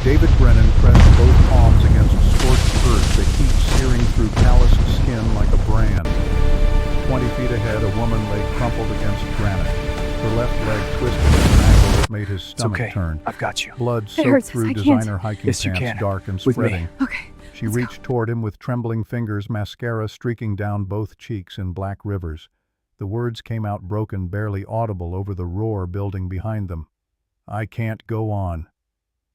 David Brennan pressed both palms against scorched earth, the heat searing through calloused skin like a brand. 20 feet ahead, a woman lay crumpled against granite. Her left leg twisted at an angle that made his stomach turn. I've got you. Blood soaked through designer hiking pants, dark and spreading. Okay. She reached toward him with trembling fingers, mascara streaking down both cheeks in black rivers. The words came out broken, barely audible over the roar building behind them. "I can't go on."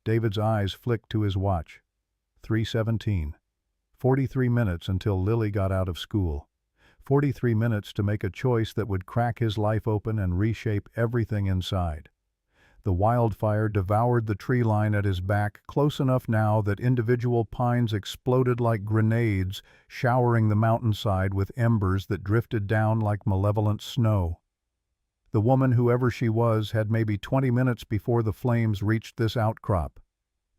David's eyes flicked to his watch. 3:17. 43 minutes until Lily got out of school. 43 minutes to make a choice that would crack his life open and reshape everything inside. The wildfire devoured the tree line at his back, close enough now that individual pines exploded like grenades, showering the mountainside with embers that drifted down like malevolent snow. The woman, whoever she was, had maybe 20 minutes before the flames reached this outcrop.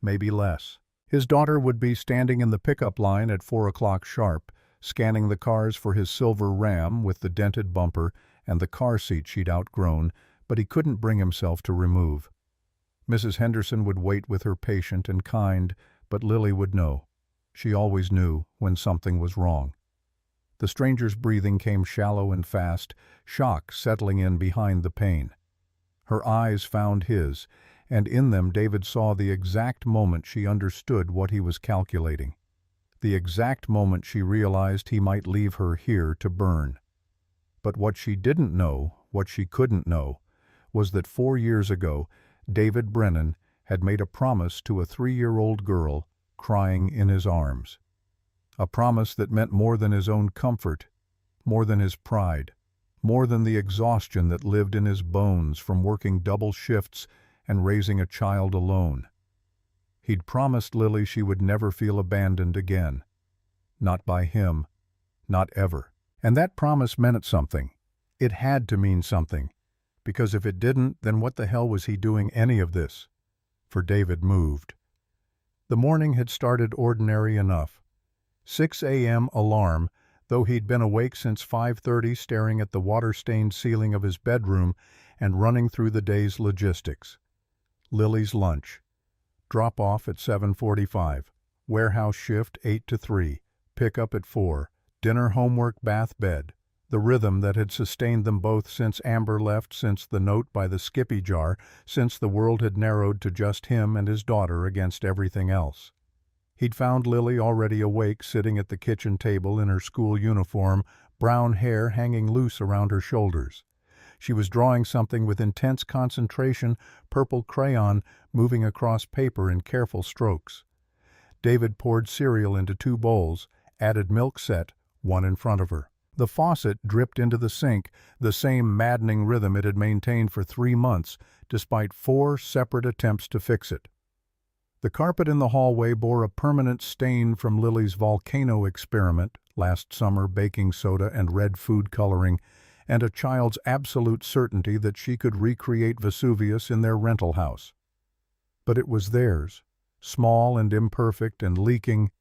Maybe less. His daughter would be standing in the pickup line at 4 o'clock sharp, scanning the cars for his silver Ram with the dented bumper and the car seat she'd outgrown, but he couldn't bring himself to remove. Mrs. Henderson would wait with her patient and kind, but Lily would know. She always knew when something was wrong. The stranger's breathing came shallow and fast, shock settling in behind the pain. Her eyes found his, and in them David saw the exact moment she understood what he was calculating. The exact moment she realized he might leave her here to burn. But what she didn't know, what she couldn't know, was that 4 years ago, David Brennan had made a promise to a 3-year-old girl crying in his arms. A promise that meant more than his own comfort, more than his pride, more than the exhaustion that lived in his bones from working double shifts and raising a child alone. He'd promised Lily she would never feel abandoned again. Not by him, not ever. And that promise meant something. It had to mean something. Because if it didn't, then what the hell was he doing any of this? For David moved. The morning had started ordinary enough. 6 a.m. alarm, though he'd been awake since 5:30 staring at the water-stained ceiling of his bedroom and running through the day's logistics. Lily's lunch. Drop-off at 7:45. Warehouse shift 8 to 3. Pick-up at 4. Dinner, homework, bath, bed. The rhythm that had sustained them both since Amber left, since the note by the Skippy jar, since the world had narrowed to just him and his daughter against everything else. He'd found Lily already awake, sitting at the kitchen table in her school uniform, brown hair hanging loose around her shoulders. She was drawing something with intense concentration, purple crayon moving across paper in careful strokes. David poured cereal into 2 bowls, added milk set, one in front of her. The faucet dripped into the sink, the same maddening rhythm it had maintained for 3 months, despite 4 separate attempts to fix it. The carpet in the hallway bore a permanent stain from Lily's volcano experiment, last summer baking soda and red food coloring, and a child's absolute certainty that she could recreate Vesuvius in their rental house. But it was theirs, small and imperfect and leaking,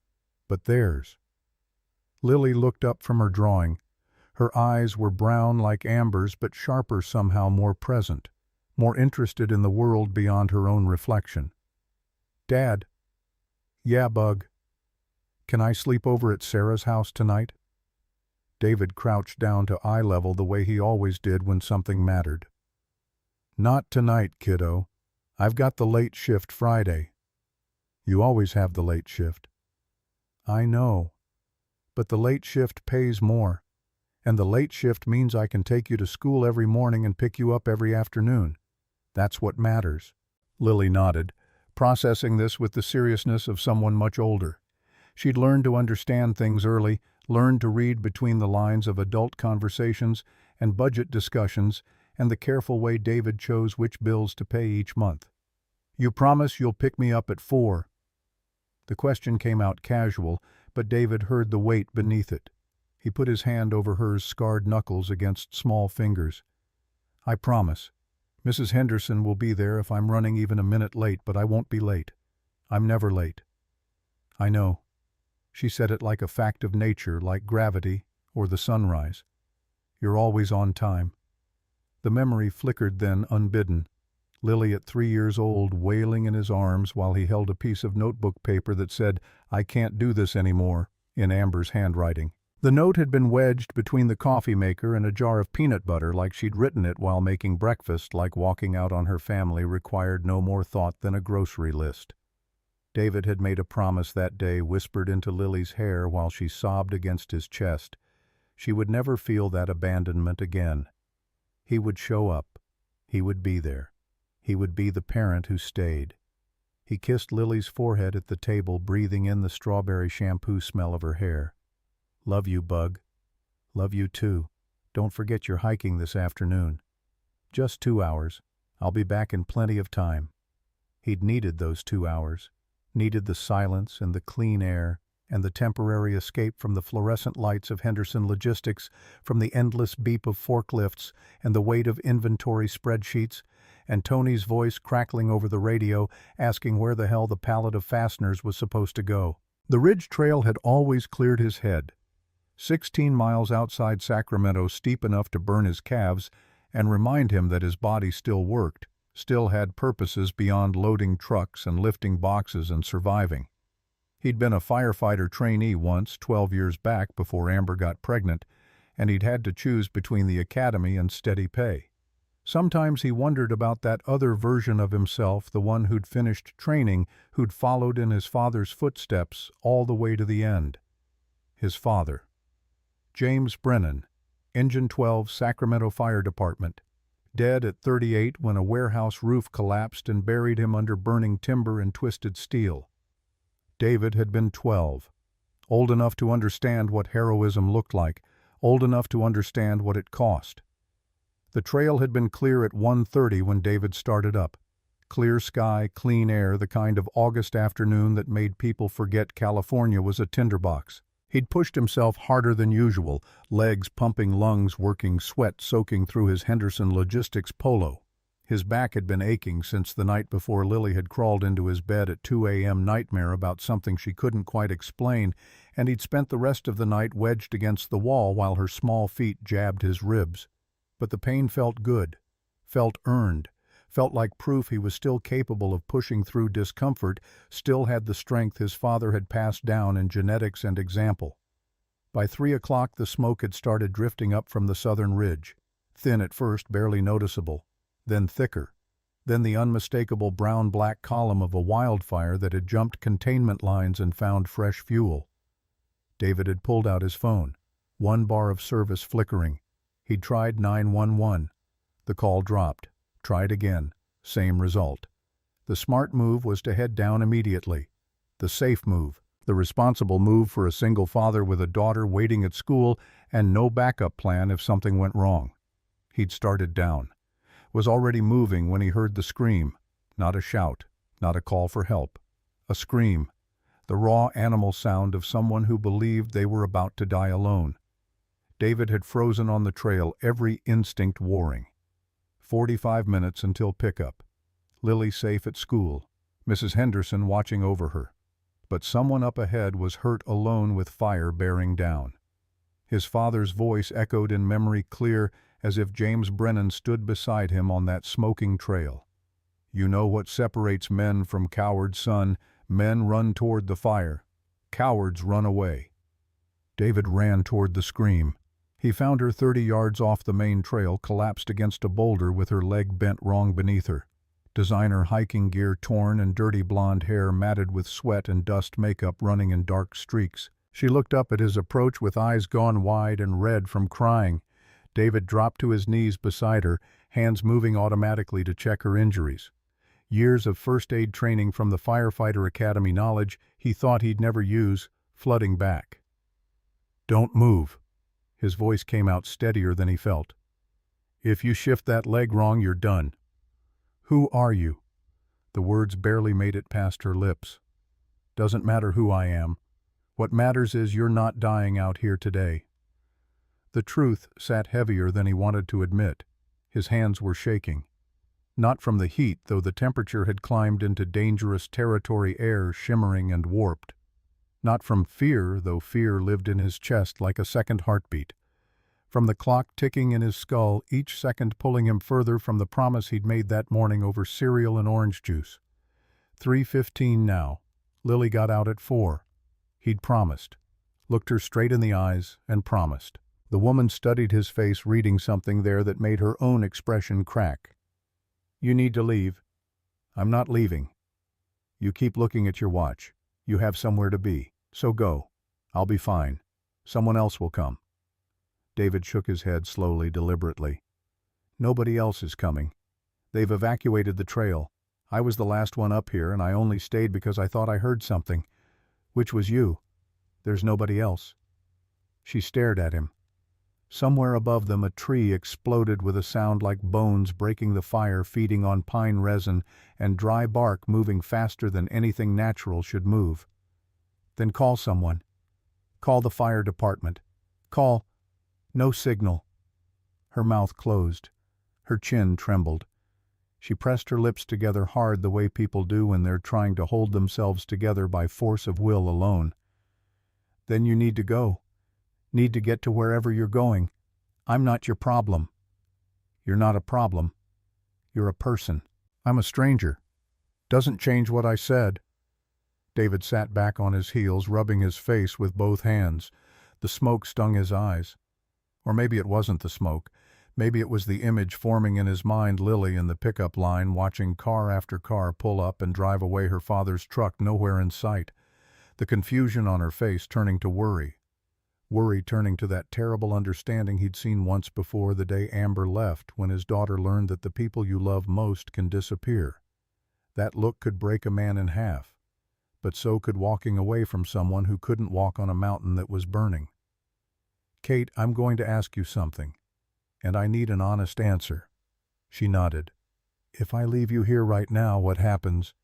but theirs. Lily looked up from her drawing. Her eyes were brown like Amber's, but sharper somehow, more present, more interested in the world beyond her own reflection. "Dad." "Yeah, Bug." "Can I sleep over at Sarah's house tonight?" David crouched down to eye level the way he always did when something mattered. "Not tonight, kiddo. I've got the late shift Friday." "You always have the late shift." "I know. But the late shift pays more. And the late shift means I can take you to school every morning and pick you up every afternoon. That's what matters." Lily nodded, processing this with the seriousness of someone much older. She'd learned to understand things early, learned to read between the lines of adult conversations and budget discussions and the careful way David chose which bills to pay each month. "You promise you'll pick me up at 4? The question came out casual, but David heard the weight beneath it. He put his hand over hers scarred knuckles against small fingers. "I promise. Mrs. Henderson will be there if I'm running even a minute late, but I won't be late. I'm never late." "I know." She said it like a fact of nature, like gravity or the sunrise. "You're always on time." The memory flickered then, unbidden. Lily at 3 years old wailing in his arms while he held a piece of notebook paper that said, "I can't do this anymore," in Amber's handwriting. The note had been wedged between the coffee maker and a jar of peanut butter like she'd written it while making breakfast, like walking out on her family required no more thought than a grocery list. David had made a promise that day whispered into Lily's hair while she sobbed against his chest. She would never feel that abandonment again. He would show up. He would be there. He would be the parent who stayed. He kissed Lily's forehead at the table, breathing in the strawberry shampoo smell of her hair. "Love you, Bug. Love you too. Don't forget you're hiking this afternoon. Just 2 hours. I'll be back in plenty of time." He'd needed those 2 hours. Needed the silence and the clean air and the temporary escape from the fluorescent lights of Henderson Logistics, from the endless beep of forklifts and the weight of inventory spreadsheets, and Tony's voice crackling over the radio asking where the hell the pallet of fasteners was supposed to go. The Ridge Trail had always cleared his head. 16 miles outside Sacramento, steep enough to burn his calves and remind him that his body still worked, still had purposes beyond loading trucks and lifting boxes and surviving. He'd been a firefighter trainee once, 12 years back before Amber got pregnant, and he'd had to choose between the academy and steady pay. Sometimes he wondered about that other version of himself, the one who'd finished training, who'd followed in his father's footsteps all the way to the end. His father. James Brennan, Engine 12, Sacramento Fire Department, dead at 38 when a warehouse roof collapsed and buried him under burning timber and twisted steel. David had been 12, old enough to understand what heroism looked like, old enough to understand what it cost. The trail had been clear at 1:30 when David started up. Clear sky, clean air, the kind of August afternoon that made people forget California was a tinderbox. He'd pushed himself harder than usual, legs pumping, lungs working, sweat soaking through his Henderson Logistics polo. His back had been aching since the night before Lily had crawled into his bed at 2 a.m. nightmare about something she couldn't quite explain, and he'd spent the rest of the night wedged against the wall while her small feet jabbed his ribs. But the pain felt good, felt earned, felt like proof he was still capable of pushing through discomfort, still had the strength his father had passed down in genetics and example. By 3 o'clock the smoke had started drifting up from the southern ridge, thin at first, barely noticeable, then thicker, then the unmistakable brown-black column of a wildfire that had jumped containment lines and found fresh fuel. David had pulled out his phone, one bar of service flickering. He'd tried 911. The call dropped. Tried again. Same result. The smart move was to head down immediately. The safe move. The responsible move for a single father with a daughter waiting at school and no backup plan if something went wrong. He'd started down. Was already moving when he heard the scream. Not a shout. Not a call for help. A scream. The raw animal sound of someone who believed they were about to die alone. David had frozen on the trail, every instinct warring. 45 minutes until pickup. Lily safe at school. Mrs. Henderson watching over her. But someone up ahead was hurt alone with fire bearing down. His father's voice echoed in memory clear as if James Brennan stood beside him on that smoking trail. "You know what separates men from cowards, son. Men run toward the fire. Cowards run away." David ran toward the scream. He found her 30 yards off the main trail, collapsed against a boulder with her leg bent wrong beneath her. Designer hiking gear torn and dirty blonde hair matted with sweat and dust makeup running in dark streaks. She looked up at his approach with eyes gone wide and red from crying. David dropped to his knees beside her, hands moving automatically to check her injuries. Years of first aid training from the Firefighter Academy knowledge he thought he'd never use, flooding back. "Don't move." His voice came out steadier than he felt. "If you shift that leg wrong, you're done." "Who are you?" The words barely made it past her lips. "Doesn't matter who I am. What matters is you're not dying out here today." The truth sat heavier than he wanted to admit. His hands were shaking. Not from the heat, though the temperature had climbed into dangerous territory, air shimmering and warped. Not from fear, though fear lived in his chest like a second heartbeat. From the clock ticking in his skull, each second pulling him further from the promise he'd made that morning over cereal and orange juice. 3:15 now. Lily got out at 4. He'd promised. Looked her straight in the eyes and promised. The woman studied his face, reading something there that made her own expression crack. "You need to leave." "I'm not leaving." "You keep looking at your watch. You have somewhere to be. So go. I'll be fine. Someone else will come." David shook his head slowly, deliberately. "Nobody else is coming. They've evacuated the trail. I was the last one up here, and I only stayed because I thought I heard something. Which was you. There's nobody else." She stared at him. Somewhere above them a tree exploded with a sound like bones breaking the fire, feeding on pine resin and dry bark moving faster than anything natural should move. "Then call someone. Call the fire department. Call—" "No signal." Her mouth closed. Her chin trembled. She pressed her lips together hard, the way people do when they're trying to hold themselves together by force of will alone. "Then you need to go. Need to get to wherever you're going. I'm not your problem." "You're not a problem. You're a person." "I'm a stranger. Doesn't change what I said." David sat back on his heels, rubbing his face with both hands. The smoke stung his eyes. Or maybe it wasn't the smoke. Maybe it was the image forming in his mind, Lily in the pickup line, watching car after car pull up and drive away her father's truck, nowhere in sight. The confusion on her face turning to worry. Worry turning to that terrible understanding he'd seen once before, the day Amber left, when his daughter learned that the people you love most can disappear. That look could break a man in half. But so could walking away from someone who couldn't walk on a mountain that was burning. "Kate, I'm going to ask you something. And I need an honest answer." She nodded. "If I leave you here right now, what happens?"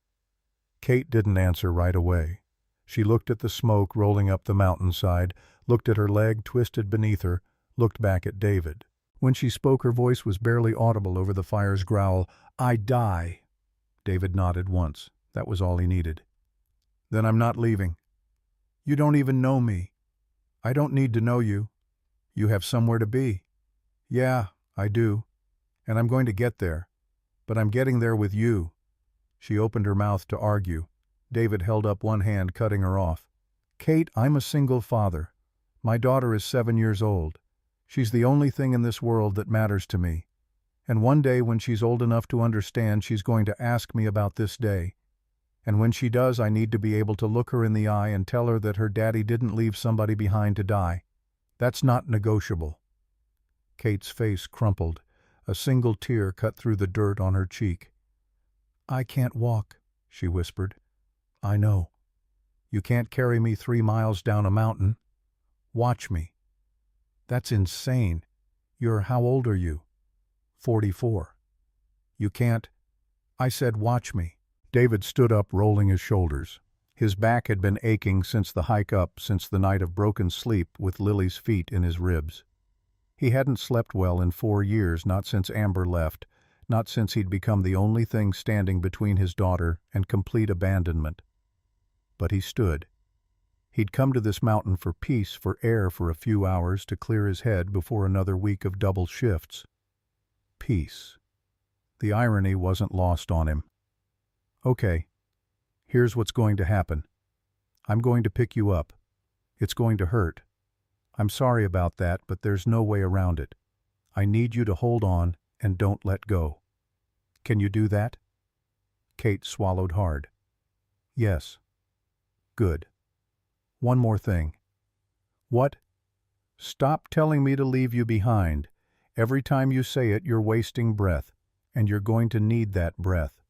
Kate didn't answer right away. She looked at the smoke rolling up the mountainside, looked at her leg twisted beneath her, looked back at David. When she spoke, her voice was barely audible over the fire's growl. "I die." David nodded once. That was all he needed. "Then I'm not leaving." "You don't even know me." "I don't need to know you." "You have somewhere to be." "Yeah, I do. And I'm going to get there. But I'm getting there with you." She opened her mouth to argue. David held up one hand, cutting her off. "Kate, I'm a single father. My daughter is 7 years old. She's the only thing in this world that matters to me. And one day when she's old enough to understand, she's going to ask me about this day. And when she does, I need to be able to look her in the eye and tell her that her daddy didn't leave somebody behind to die. That's not negotiable." Kate's face crumpled. A single tear cut through the dirt on her cheek. "I can't walk," she whispered. "I know. You can't carry me 3 miles down a mountain. Watch me." "That's insane. How old are you?" 44. "You can't." "I said watch me." David stood up, rolling his shoulders. His back had been aching since the hike up, since the night of broken sleep with Lily's feet in his ribs. He hadn't slept well in 4 years, not since Amber left, not since he'd become the only thing standing between his daughter and complete abandonment. But he stood. He'd come to this mountain for peace, for air for a few hours to clear his head before another week of double shifts. Peace. The irony wasn't lost on him. "Okay, here's what's going to happen. I'm going to pick you up. It's going to hurt. I'm sorry about that, but there's no way around it. I need you to hold on and don't let go. Can you do that?" Kate swallowed hard. "Yes." "Good. One more thing." "What?" "Stop telling me to leave you behind. Every time you say it, you're wasting breath, and you're going to need that breath."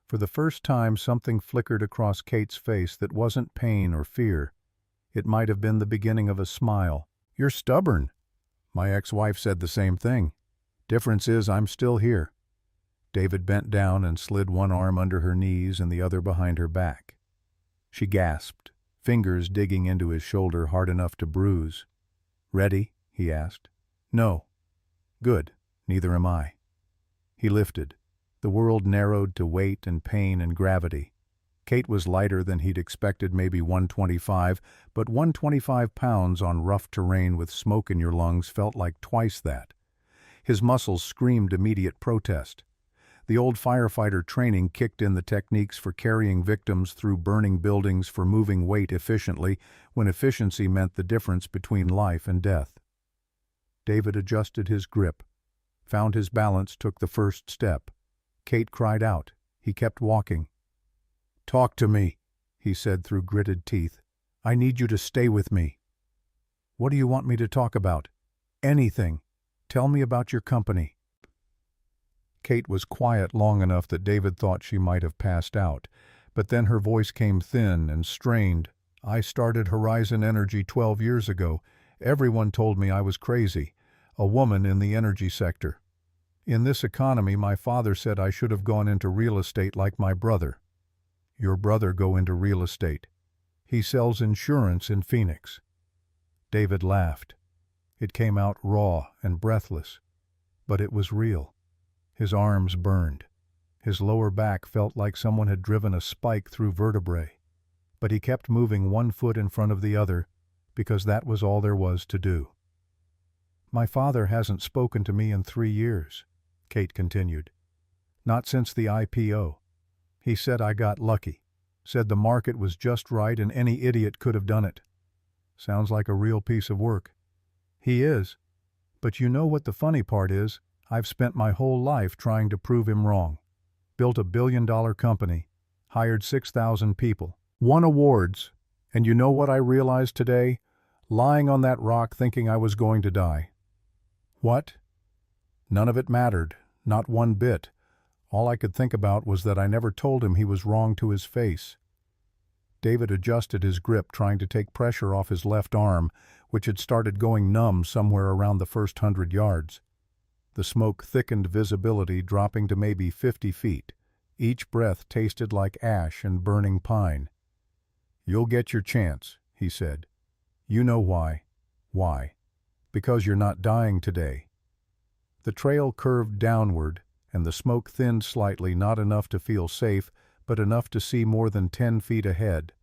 For the first time, something flickered across Kate's face that wasn't pain or fear. It might have been the beginning of a smile. "You're stubborn. My ex-wife said the same thing. Difference is I'm still here." David bent down and slid one arm under her knees and the other behind her back. She gasped, fingers digging into his shoulder hard enough to bruise. "Ready?" he asked. "No." "Good. Neither am I." He lifted. The world narrowed to weight and pain and gravity. Kate was lighter than he'd expected, maybe 125, but 125 pounds on rough terrain with smoke in your lungs felt like twice that. His muscles screamed immediate protest. The old firefighter training kicked in the techniques for carrying victims through burning buildings, for moving weight efficiently, when efficiency meant the difference between life and death. David adjusted his grip, found his balance, took the first step. Kate cried out. He kept walking. "Talk to me," he said through gritted teeth. "I need you to stay with me." "What do you want me to talk about?" "Anything. Tell me about your company." Kate was quiet long enough that David thought she might have passed out, but then her voice came thin and strained. "I started Horizon Energy 12 years ago. Everyone told me I was crazy, a woman in the energy sector. In this economy, my father said I should have gone into real estate like my brother." "Your brother go into real estate? He sells insurance in Phoenix." David laughed. It came out raw and breathless, but it was real. His arms burned. His lower back felt like someone had driven a spike through vertebrae. But he kept moving one foot in front of the other, because that was all there was to do. "My father hasn't spoken to me in 3 years," Kate continued. "Not since the IPO. He said I got lucky, said the market was just right and any idiot could have done it." "Sounds like a real piece of work." "He is. But you know what the funny part is? I've spent my whole life trying to prove him wrong. Built a billion-dollar company, hired 6,000 people, won awards, and you know what I realized today? Lying on that rock thinking I was going to die." "What?" "None of it mattered, not one bit. All I could think about was that I never told him he was wrong to his face." David adjusted his grip, trying to take pressure off his left arm, which had started going numb somewhere around the first 100 yards. The smoke thickened visibility, dropping to maybe 50 feet. Each breath tasted like ash and burning pine. "You'll get your chance," he said. "You know why." "Why?" "Because you're not dying today." The trail curved downward, and the smoke thinned slightly, not enough to feel safe, but enough to see more than 10 feet ahead.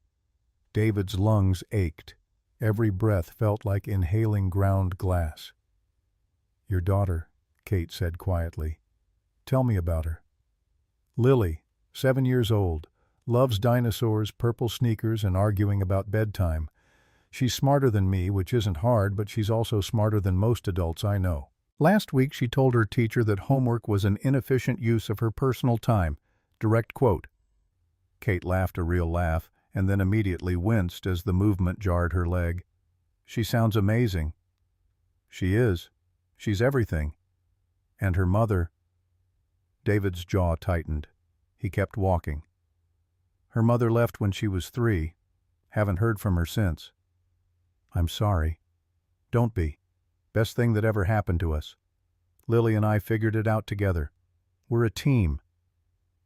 David's lungs ached. Every breath felt like inhaling ground glass. "Your daughter," Kate said quietly. "Tell me about her." "Lily, 7 years old, loves dinosaurs, purple sneakers, and arguing about bedtime. She's smarter than me, which isn't hard, but she's also smarter than most adults I know. Last week she told her teacher that homework was an inefficient use of her personal time. Direct quote." Kate laughed a real laugh, and then immediately winced as the movement jarred her leg. "She sounds amazing." "She is. She's everything. And her mother—" David's jaw tightened. He kept walking. "Her mother left when she was 3. Haven't heard from her since." "I'm sorry." "Don't be. Best thing that ever happened to us. Lily and I figured it out together. We're a team."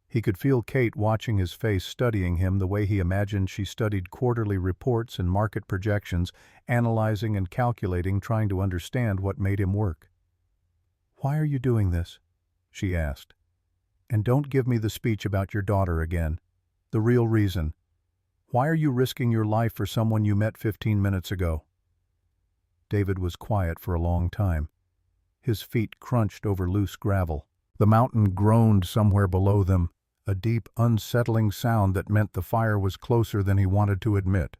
He could feel Kate watching his face, studying him the way he imagined she studied quarterly reports and market projections, analyzing and calculating, trying to understand what made him work. "Why are you doing this?" she asked. "And don't give me the speech about your daughter again. The real reason. Why are you risking your life for someone you met 15 minutes ago?" David was quiet for a long time. His feet crunched over loose gravel. The mountain groaned somewhere below them, a deep, unsettling sound that meant the fire was closer than he wanted to admit.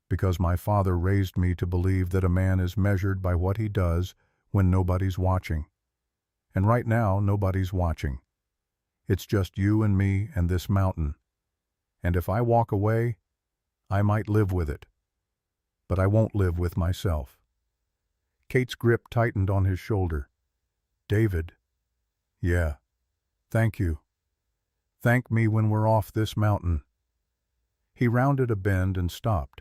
"Because my father raised me to believe that a man is measured by what he does when nobody's watching. And right now, nobody's watching. It's just you and me and this mountain. And if I walk away, I might live with it. But I won't live with myself." Kate's grip tightened on his shoulder. "David." "Yeah. Thank you. Thank me when we're off this mountain." He rounded a bend and stopped.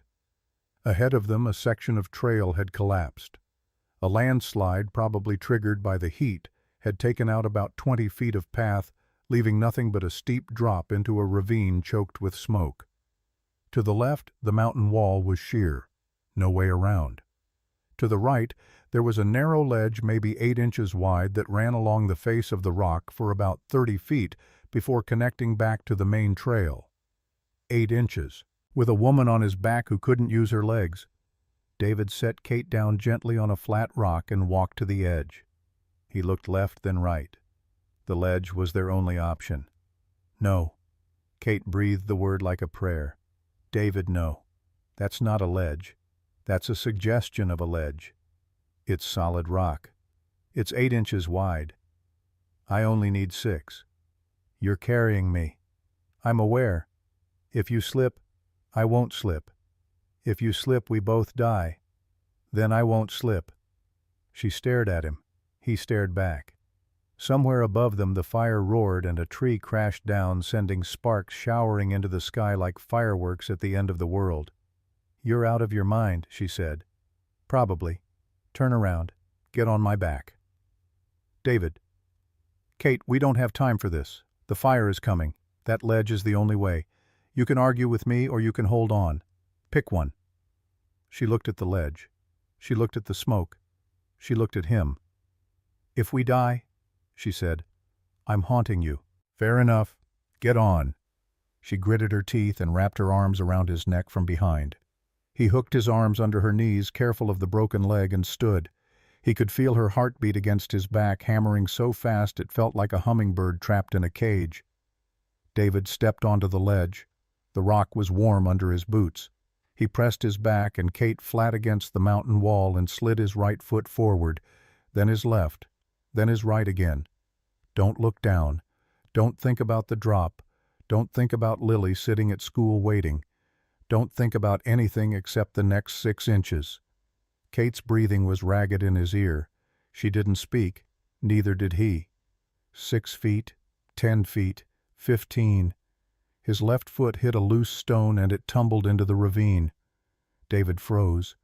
Ahead of them, a section of trail had collapsed. A landslide, probably triggered by the heat, had taken out about 20 feet of path, leaving nothing but a steep drop into a ravine choked with smoke. To the left, the mountain wall was sheer. No way around. To the right, there was a narrow ledge maybe 8 inches wide that ran along the face of the rock for about 30 feet before connecting back to the main trail. 8 inches. With a woman on his back who couldn't use her legs. David set Kate down gently on a flat rock and walked to the edge. He looked left then right. The ledge was their only option. No. Kate breathed the word like a prayer. David, no. That's not a ledge. That's a suggestion of a ledge. It's solid rock. It's 8 inches wide. I only need 6. You're carrying me. I'm aware. If you slip, I won't slip. If you slip, we both die. Then I won't slip. She stared at him. He stared back. Somewhere above them the fire roared and a tree crashed down, sending sparks showering into the sky like fireworks at the end of the world. You're out of your mind, she said. Probably. Turn around. Get on my back. David. Kate, we don't have time for this. The fire is coming. That ledge is the only way. You can argue with me or you can hold on. Pick one. She looked at the ledge. She looked at the smoke. She looked at him. If we die, she said, I'm haunting you. Fair enough. Get on. She gritted her teeth and wrapped her arms around his neck from behind. He hooked his arms under her knees, careful of the broken leg, and stood. He could feel her heartbeat against his back, hammering so fast it felt like a hummingbird trapped in a cage. David stepped onto the ledge. The rock was warm under his boots. He pressed his back and Kate flat against the mountain wall and slid his right foot forward, then his left, then his right again. Don't look down. Don't think about the drop. Don't think about Lily sitting at school waiting. Don't think about anything except the next 6 inches. Kate's breathing was ragged in his ear. She didn't speak. Neither did he. 6 feet, 10 feet, 15. His left foot hit a loose stone and it tumbled into the ravine. David froze.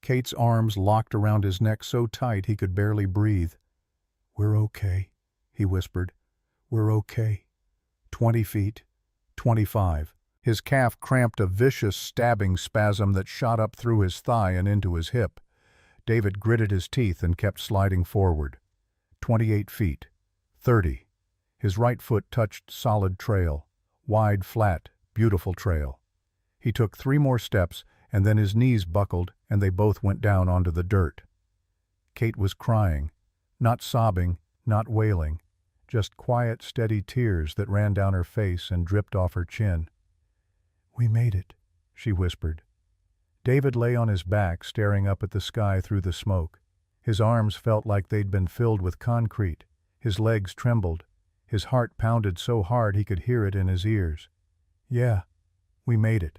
Kate's arms locked around his neck so tight he could barely breathe. We're okay, he whispered. We're okay. 20 feet, 25. His calf cramped a vicious, stabbing spasm that shot up through his thigh and into his hip. David gritted his teeth and kept sliding forward. 28 feet. 30. His right foot touched solid trail. Wide, flat, beautiful trail. He took 3 more steps, and then his knees buckled, and they both went down onto the dirt. Kate was crying. Not sobbing, not wailing. Just quiet, steady tears that ran down her face and dripped off her chin. We made it, she whispered. David lay on his back, staring up at the sky through the smoke. His arms felt like they'd been filled with concrete. His legs trembled. His heart pounded so hard he could hear it in his ears. Yeah, we made it.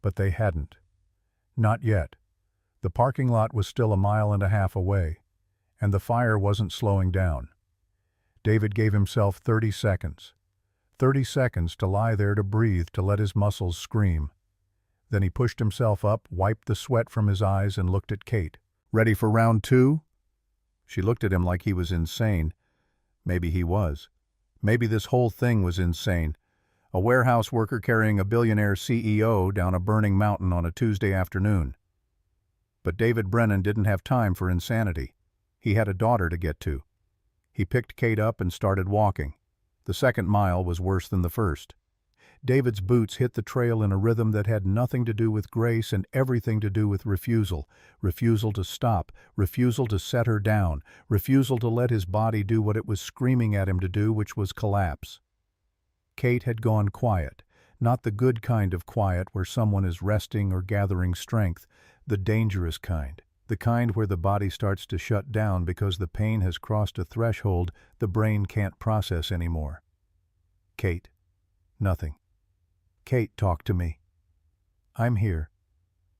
But they hadn't. Not yet. The parking lot was still 1.5 miles away, and the fire wasn't slowing down. David gave himself 30 seconds. 30 seconds to lie there, to breathe, to let his muscles scream. Then he pushed himself up, wiped the sweat from his eyes, and looked at Kate. Ready for round 2? She looked at him like he was insane. Maybe he was. Maybe this whole thing was insane. A warehouse worker carrying a billionaire CEO down a burning mountain on a Tuesday afternoon. But David Brennan didn't have time for insanity. He had a daughter to get to. He picked Kate up and started walking. The second mile was worse than the first. David's boots hit the trail in a rhythm that had nothing to do with grace and everything to do with refusal. Refusal to stop, refusal to set her down, refusal to let his body do what it was screaming at him to do, which was collapse. Kate had gone quiet, not the good kind of quiet where someone is resting or gathering strength, the dangerous kind, the kind where the body starts to shut down because the pain has crossed a threshold the brain can't process anymore. Kate. Nothing. Kate, talk to me. I'm here.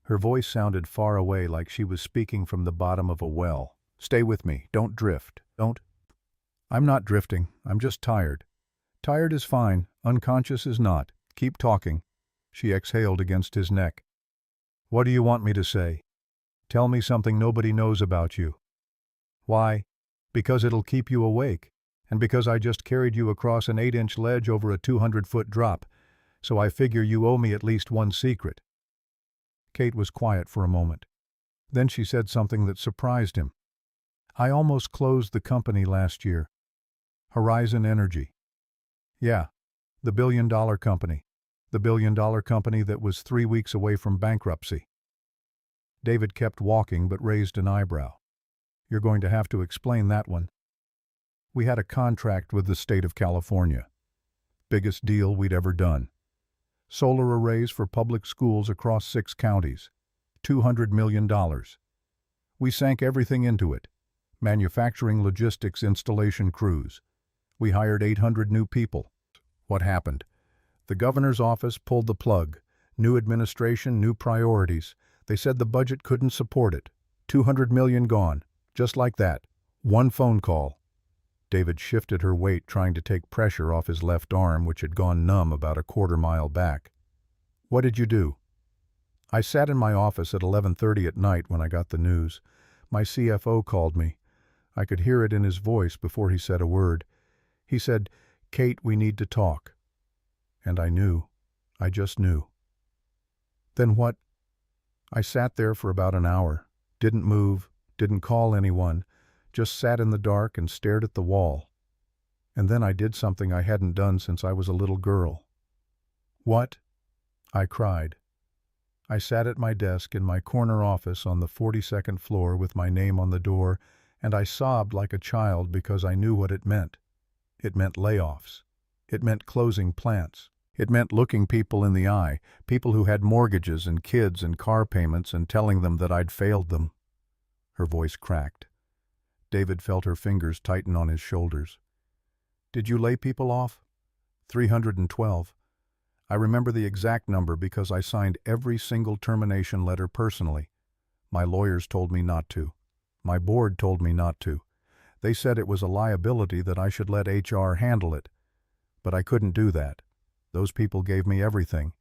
Her voice sounded far away, like she was speaking from the bottom of a well. Stay with me. Don't drift. Don't. I'm not drifting. I'm just tired. Tired is fine. Unconscious is not. Keep talking. She exhaled against his neck. What do you want me to say? Tell me something nobody knows about you. Why? Because it'll keep you awake, and because I just carried you across an 8-inch ledge over a 200-foot drop, so I figure you owe me at least one secret. Kate was quiet for a moment. Then she said something that surprised him. I almost closed the company last year. Horizon Energy. Yeah, the billion-dollar company. The billion-dollar company that was 3 weeks away from bankruptcy. David kept walking but raised an eyebrow. You're going to have to explain that one. We had a contract with the state of California. Biggest deal we'd ever done. Solar arrays for public schools across 6 counties. $200 million. We sank everything into it. Manufacturing, logistics, installation crews. We hired 800 new people. What happened? The governor's office pulled the plug. New administration, new priorities. They said the budget couldn't support it. $200 million gone. Just like that. One phone call. David shifted her weight, trying to take pressure off his left arm, which had gone numb about a quarter-mile back. What did you do? I sat in my office at 11:30 at night when I got the news. My CFO called me. I could hear it in his voice before he said a word. He said, "Kate, we need to talk." And I knew. I just knew. Then what? I sat there for about an hour. Didn't move, didn't call anyone, just sat in the dark and stared at the wall. And then I did something I hadn't done since I was a little girl. What? I cried. I sat at my desk in my corner office on the 42nd floor with my name on the door, and I sobbed like a child because I knew what it meant. It meant layoffs. It meant closing plants. It meant looking people in the eye, people who had mortgages and kids and car payments, and telling them that I'd failed them. Her voice cracked. David felt her fingers tighten on his shoulders. Did you lay people off? 312. I remember the exact number because I signed every single termination letter personally. My lawyers told me not to. My board told me not to. They said it was a liability that I should let HR handle it. But I couldn't do that. Those people gave me everything.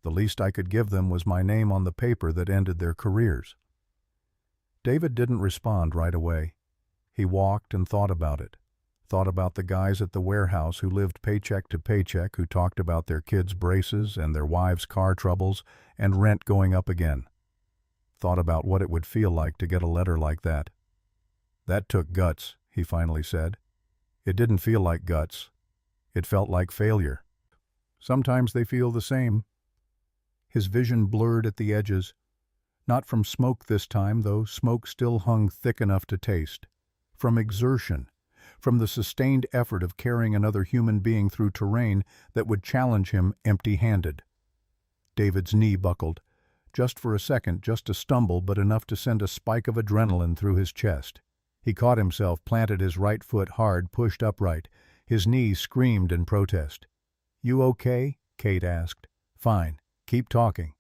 The least I could give them was my name on the paper that ended their careers. David didn't respond right away. He walked and thought about it. Thought about the guys at the warehouse who lived paycheck to paycheck, who talked about their kids' braces and their wives' car troubles and rent going up again. Thought about what it would feel like to get a letter like that. That took guts, he finally said. It didn't feel like guts. It felt like failure. Sometimes they feel the same. His vision blurred at the edges. Not from smoke this time, though smoke still hung thick enough to taste. From exertion. From the sustained effort of carrying another human being through terrain that would challenge him empty-handed. David's knee buckled. Just for a second, just a stumble, but enough to send a spike of adrenaline through his chest. He caught himself, planted his right foot hard, pushed upright. His knee screamed in protest. You okay? Kate asked. Fine. Keep talking.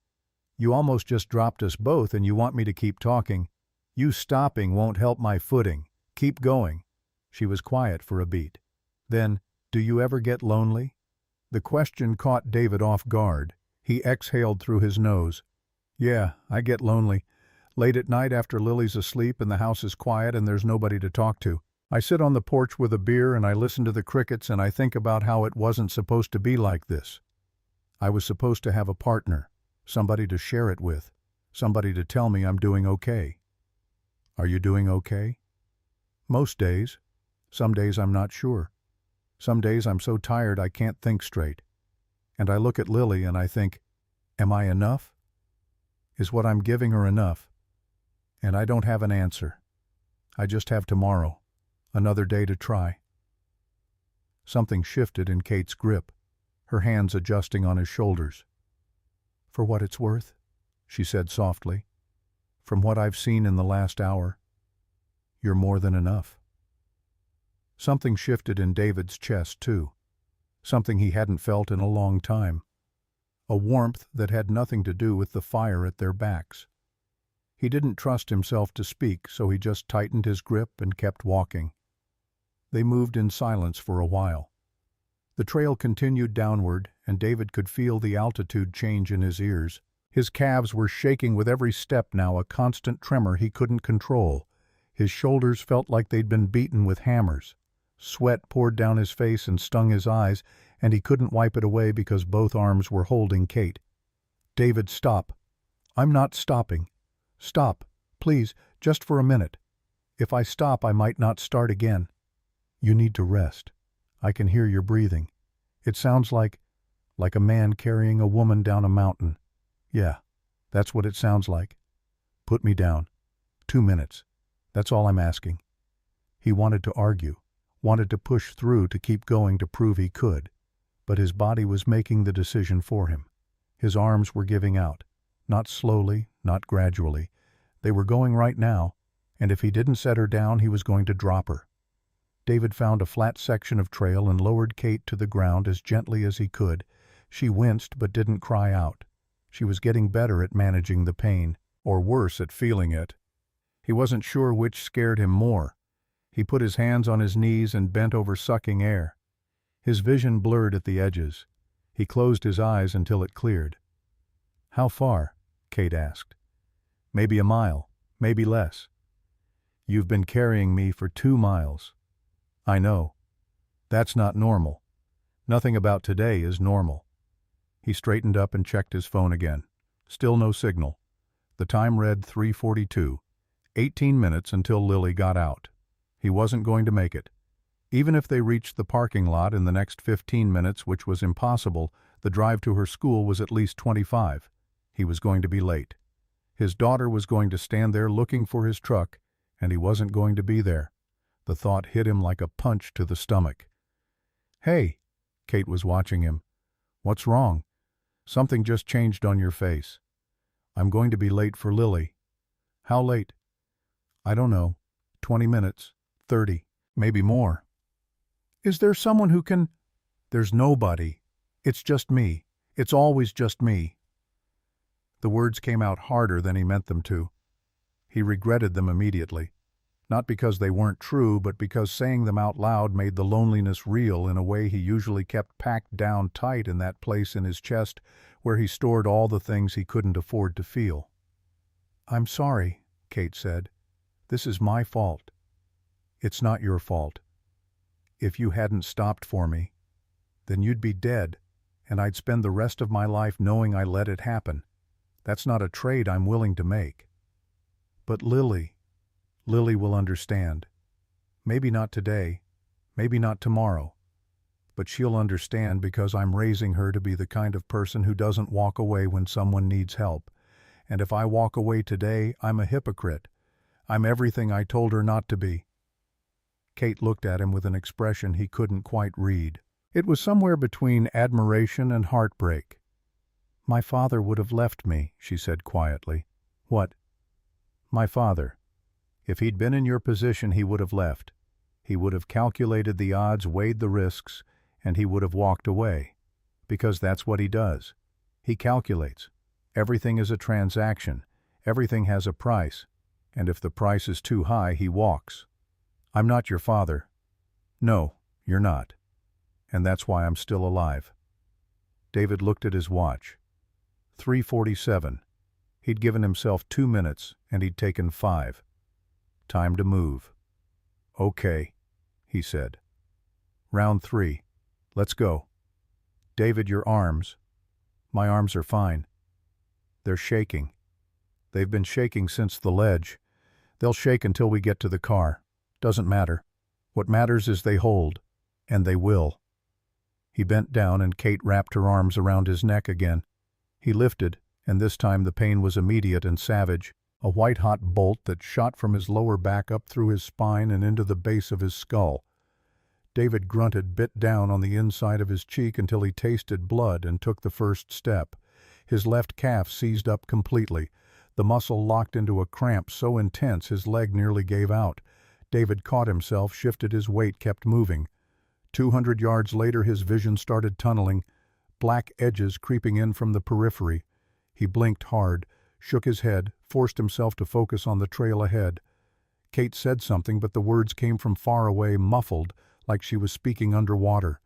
You almost just dropped us both and you want me to keep talking. You stopping won't help my footing. Keep going. She was quiet for a beat. Then, do you ever get lonely? The question caught David off guard. He exhaled through his nose. Yeah, I get lonely. Late at night after Lily's asleep and the house is quiet and there's nobody to talk to. I sit on the porch with a beer and I listen to the crickets and I think about how it wasn't supposed to be like this. I was supposed to have a partner, somebody to share it with, somebody to tell me I'm doing okay. Are you doing okay? Most days. Some days I'm not sure. Some days I'm so tired I can't think straight. And I look at Lily and I think, am I enough? Is what I'm giving her enough? And I don't have an answer. I just have tomorrow, another day to try. Something shifted in Kate's grip, her hands adjusting on his shoulders. For what it's worth, she said softly, from what I've seen in the last hour, you're more than enough. Something shifted in David's chest, too. Something he hadn't felt in a long time. A warmth that had nothing to do with the fire at their backs. He didn't trust himself to speak, so he just tightened his grip and kept walking. They moved in silence for a while. The trail continued downward, and David could feel the altitude change in his ears. His calves were shaking with every step now, a constant tremor he couldn't control. His shoulders felt like they'd been beaten with hammers. Sweat poured down his face and stung his eyes, and he couldn't wipe it away because both arms were holding Kate. David, stop. I'm not stopping. Stop, please, just for a minute. If I stop, I might not start again. You need to rest. I can hear your breathing. It sounds like... like a man carrying a woman down a mountain. Yeah, that's what it sounds like. Put me down. 2 minutes. That's all I'm asking. He wanted to argue, wanted to push through to keep going to prove he could, but his body was making the decision for him. His arms were giving out, not slowly, not gradually. They were going right now, and if he didn't set her down, he was going to drop her. David found a flat section of trail and lowered Kate to the ground as gently as he could. She winced but didn't cry out. She was getting better at managing the pain, or worse at feeling it. He wasn't sure which scared him more. He put his hands on his knees and bent over, sucking air. His vision blurred at the edges. He closed his eyes until it cleared. "How far?" Kate asked. "Maybe a mile, maybe less." "You've been carrying me for 2 miles. I know. That's not normal. Nothing about today is normal." He straightened up and checked his phone again. Still no signal. The time read 3:42. 18 minutes until Lily got out. He wasn't going to make it. Even if they reached the parking lot in the next 15 minutes, which was impossible, the drive to her school was at least 25. He was going to be late. His daughter was going to stand there looking for his truck, and he wasn't going to be there. The thought hit him like a punch to the stomach. "Hey," Kate was watching him. "What's wrong? Something just changed on your face." "I'm going to be late for Lily." "How late?" "I don't know. 20 minutes, 30, maybe more." "Is there someone who can—" "There's nobody. It's just me. It's always just me." The words came out harder than he meant them to. He regretted them immediately. Not because they weren't true, but because saying them out loud made the loneliness real in a way he usually kept packed down tight in that place in his chest where he stored all the things he couldn't afford to feel. "I'm sorry," Kate said. "This is my fault." "It's not your fault. If you hadn't stopped for me, then you'd be dead, and I'd spend the rest of my life knowing I let it happen. That's not a trade I'm willing to make." "But Lily will understand. Maybe not today, maybe not tomorrow, but she'll understand because I'm raising her to be the kind of person who doesn't walk away when someone needs help. And if I walk away today, I'm a hypocrite. I'm everything I told her not to be." Kate looked at him with an expression he couldn't quite read. It was somewhere between admiration and heartbreak. "My father would have left me," she said quietly. "What?" "My father. If he'd been in your position, he would have left. He would have calculated the odds, weighed the risks, and he would have walked away. Because that's what he does. He calculates. Everything is a transaction. Everything has a price. And if the price is too high, he walks. I'm not your father. No, you're not. And that's why I'm still alive." David looked at his watch. 3:47. He'd given himself 2 minutes, and he'd taken 5. Time to move. "Okay," he said. "Round 3. Let's go." "David, your arms." "My arms are fine." "They're shaking." "They've been shaking since the ledge. They'll shake until we get to the car. Doesn't matter. What matters is they hold. And they will." He bent down and Kate wrapped her arms around his neck again. He lifted, and this time the pain was immediate and savage. A white-hot bolt that shot from his lower back up through his spine and into the base of his skull. David grunted, bit down on the inside of his cheek until he tasted blood and took the first step. His left calf seized up completely. The muscle locked into a cramp so intense his leg nearly gave out. David caught himself, shifted his weight, kept moving. 200 yards later his vision started tunneling, black edges creeping in from the periphery. He blinked hard, shook his head, forced himself to focus on the trail ahead. Kate said something, but the words came from far away, muffled, like she was speaking underwater.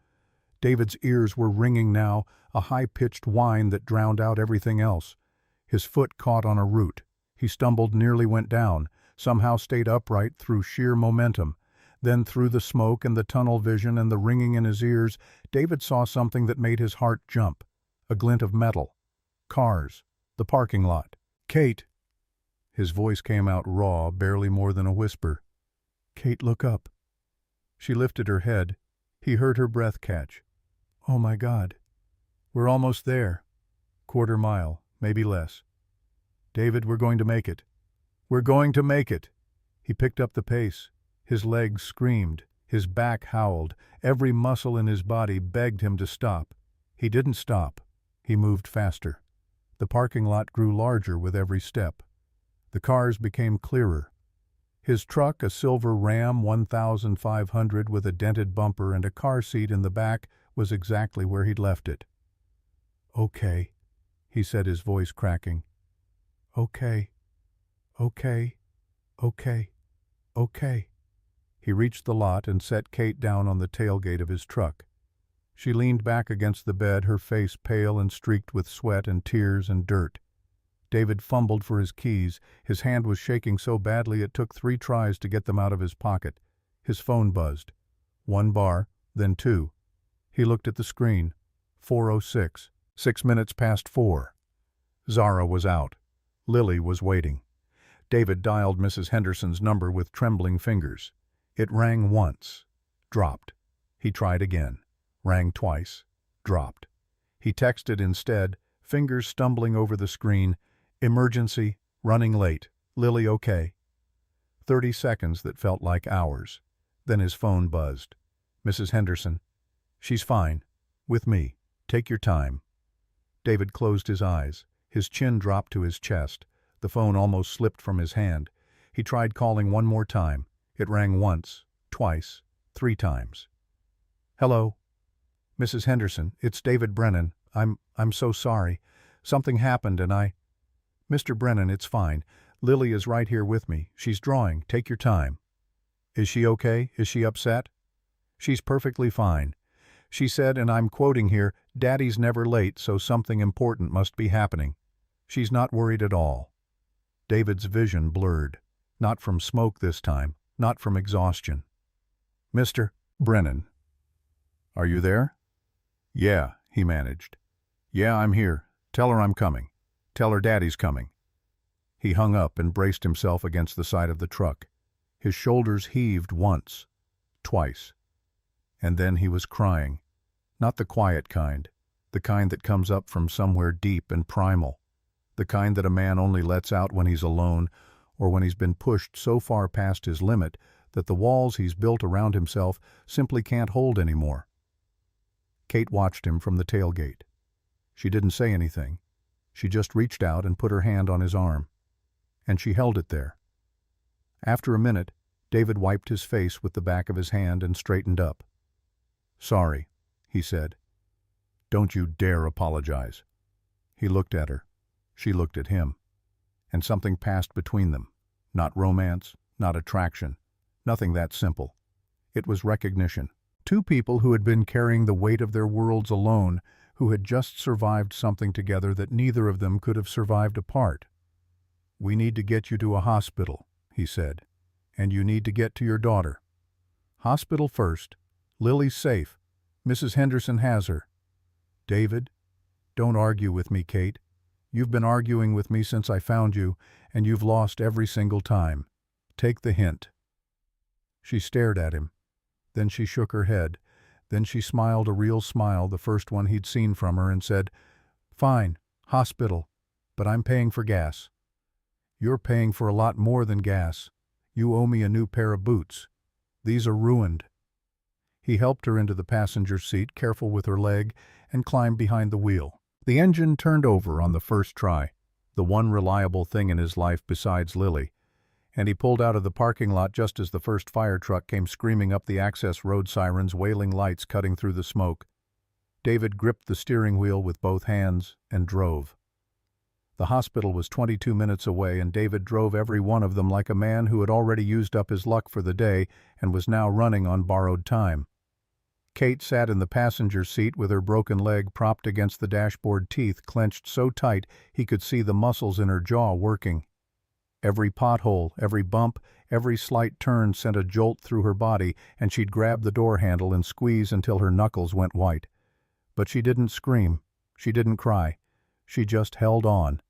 David's ears were ringing now, a high-pitched whine that drowned out everything else. His foot caught on a root. He stumbled, nearly went down, somehow stayed upright through sheer momentum. Then through the smoke and the tunnel vision and the ringing in his ears, David saw something that made his heart jump. A glint of metal. Cars. The parking lot. "Kate!" His voice came out raw, barely more than a whisper. "Kate, look up." She lifted her head. He heard her breath catch. "Oh my God." We're almost there. Quarter mile, maybe less. David, we're going to make it. We're going to make it. He picked up the pace. His legs screamed. His back howled. Every muscle in his body begged him to stop. He didn't stop. He moved faster. The parking lot grew larger with every step. The cars became clearer. His truck, a silver Ram 1500 with a dented bumper and a car seat in the back, was exactly where he'd left it. "Okay," he said, his voice cracking. "Okay, okay, okay, okay." He reached the lot and set Kate down on the tailgate of his truck. She leaned back against the bed, her face pale and streaked with sweat and tears and dirt. David fumbled for his keys. His hand was shaking so badly it took 3 tries to get them out of his pocket. His phone buzzed. 1 bar, then 2. He looked at the screen. 4:06. 6 minutes past 4. Zara was out. Lily was waiting. David dialed Mrs. Henderson's number with trembling fingers. It rang once. Dropped. He tried again. Rang twice. Dropped. He texted instead, fingers stumbling over the screen. "Emergency. Running late. Lily okay." 30 seconds that felt like hours. Then his phone buzzed. "Mrs. Henderson." "She's fine. With me. Take your time." David closed his eyes. His chin dropped to his chest. The phone almost slipped from his hand. He tried calling one more time. It rang once, twice, 3 times. "Hello?" "Mrs. Henderson, it's David Brennan. I'm so sorry. Something happened and I—" "Mr. Brennan, it's fine. Lily is right here with me. She's drawing. Take your time." "Is she okay? Is she upset?" "She's perfectly fine. She said, and I'm quoting here, 'Daddy's never late, so something important must be happening.' She's not worried at all." David's vision blurred. Not from smoke this time. Not from exhaustion. "Mr. Brennan. Are you there?" "Yeah," he managed. "Yeah, I'm here. Tell her I'm coming. Tell her Daddy's coming." He hung up and braced himself against the side of the truck. His shoulders heaved once, twice. And then he was crying. Not the quiet kind, the kind that comes up from somewhere deep and primal, the kind that a man only lets out when he's alone or when he's been pushed so far past his limit that the walls he's built around himself simply can't hold anymore. Kate watched him from the tailgate. She didn't say anything. She just reached out and put her hand on his arm. And she held it there. After a minute, David wiped his face with the back of his hand and straightened up. "Sorry," he said. "Don't you dare apologize." He looked at her. She looked at him. And something passed between them. Not romance, not attraction. Nothing that simple. It was recognition. 2 people who had been carrying the weight of their worlds alone, who had just survived something together that neither of them could have survived apart. "We need to get you to a hospital," he said. "And you need to get to your daughter. Hospital first. Lily's safe. Mrs. Henderson has her." "David, don't argue with me, Kate. You've been arguing with me since I found you, and you've lost every single time. Take the hint." She stared at him. Then she shook her head. Then she smiled a real smile, the first one he'd seen from her, and said, "Fine, hospital, but I'm paying for gas." "You're paying for a lot more than gas. You owe me a new pair of boots. These are ruined." He helped her into the passenger seat, careful with her leg, and climbed behind the wheel. The engine turned over on the first try, the one reliable thing in his life besides Lily, and he pulled out of the parking lot just as the first fire truck came screaming up the access road, sirens, wailing lights cutting through the smoke. David gripped the steering wheel with both hands and drove. The hospital was 22 minutes away, and David drove every one of them like a man who had already used up his luck for the day and was now running on borrowed time. Kate sat in the passenger seat with her broken leg propped against the dashboard, teeth clenched so tight he could see the muscles in her jaw working. Every pothole, every bump, every slight turn sent a jolt through her body, and she'd grab the door handle and squeeze until her knuckles went white. But she didn't scream. She didn't cry. She just held on.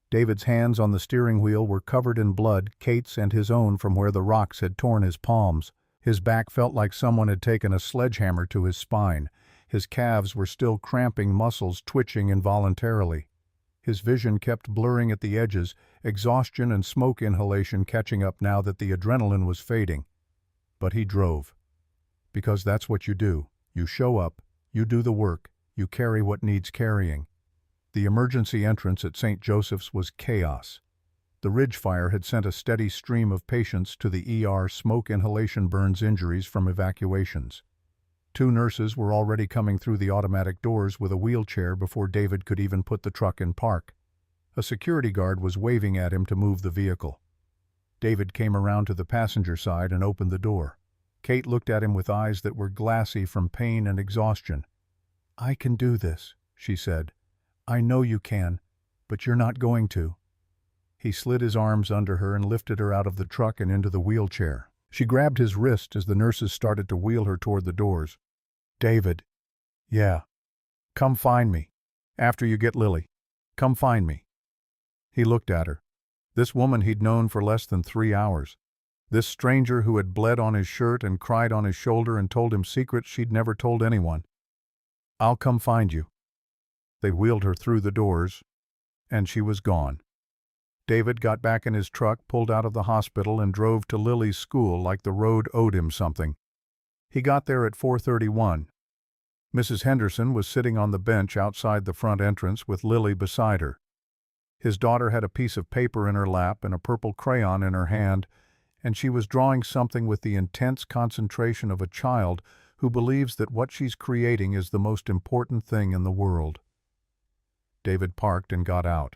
David's hands on the steering wheel were covered in blood, Kate's and his own, from where the rocks had torn his palms. His back felt like someone had taken a sledgehammer to his spine. His calves were still cramping, muscles twitching involuntarily. His vision kept blurring at the edges, exhaustion and smoke inhalation catching up now that the adrenaline was fading. But he drove. Because that's what you do. You show up, you do the work, you carry what needs carrying. The emergency entrance at St. Joseph's was chaos. The ridge fire had sent a steady stream of patients to the ER, smoke inhalation burns injuries from evacuations. 2 nurses were already coming through the automatic doors with a wheelchair before David could even put the truck in park. A security guard was waving at him to move the vehicle. David came around to the passenger side and opened the door. Kate looked at him with eyes that were glassy from pain and exhaustion. "I can do this," she said. "I know you can, but you're not going to." He slid his arms under her and lifted her out of the truck and into the wheelchair. She grabbed his wrist as the nurses started to wheel her toward the doors. "David." "Yeah. Come find me. After you get Lily. Come find me." He looked at her. This woman he'd known for less than 3 hours. This stranger who had bled on his shirt and cried on his shoulder and told him secrets she'd never told anyone. "I'll come find you." They wheeled her through the doors, and she was gone. David got back in his truck, pulled out of the hospital, and drove to Lily's school like the road owed him something. He got there at 4:31. Mrs. Henderson was sitting on the bench outside the front entrance with Lily beside her. His daughter had a piece of paper in her lap and a purple crayon in her hand, and she was drawing something with the intense concentration of a child who believes that what she's creating is the most important thing in the world. David parked and got out.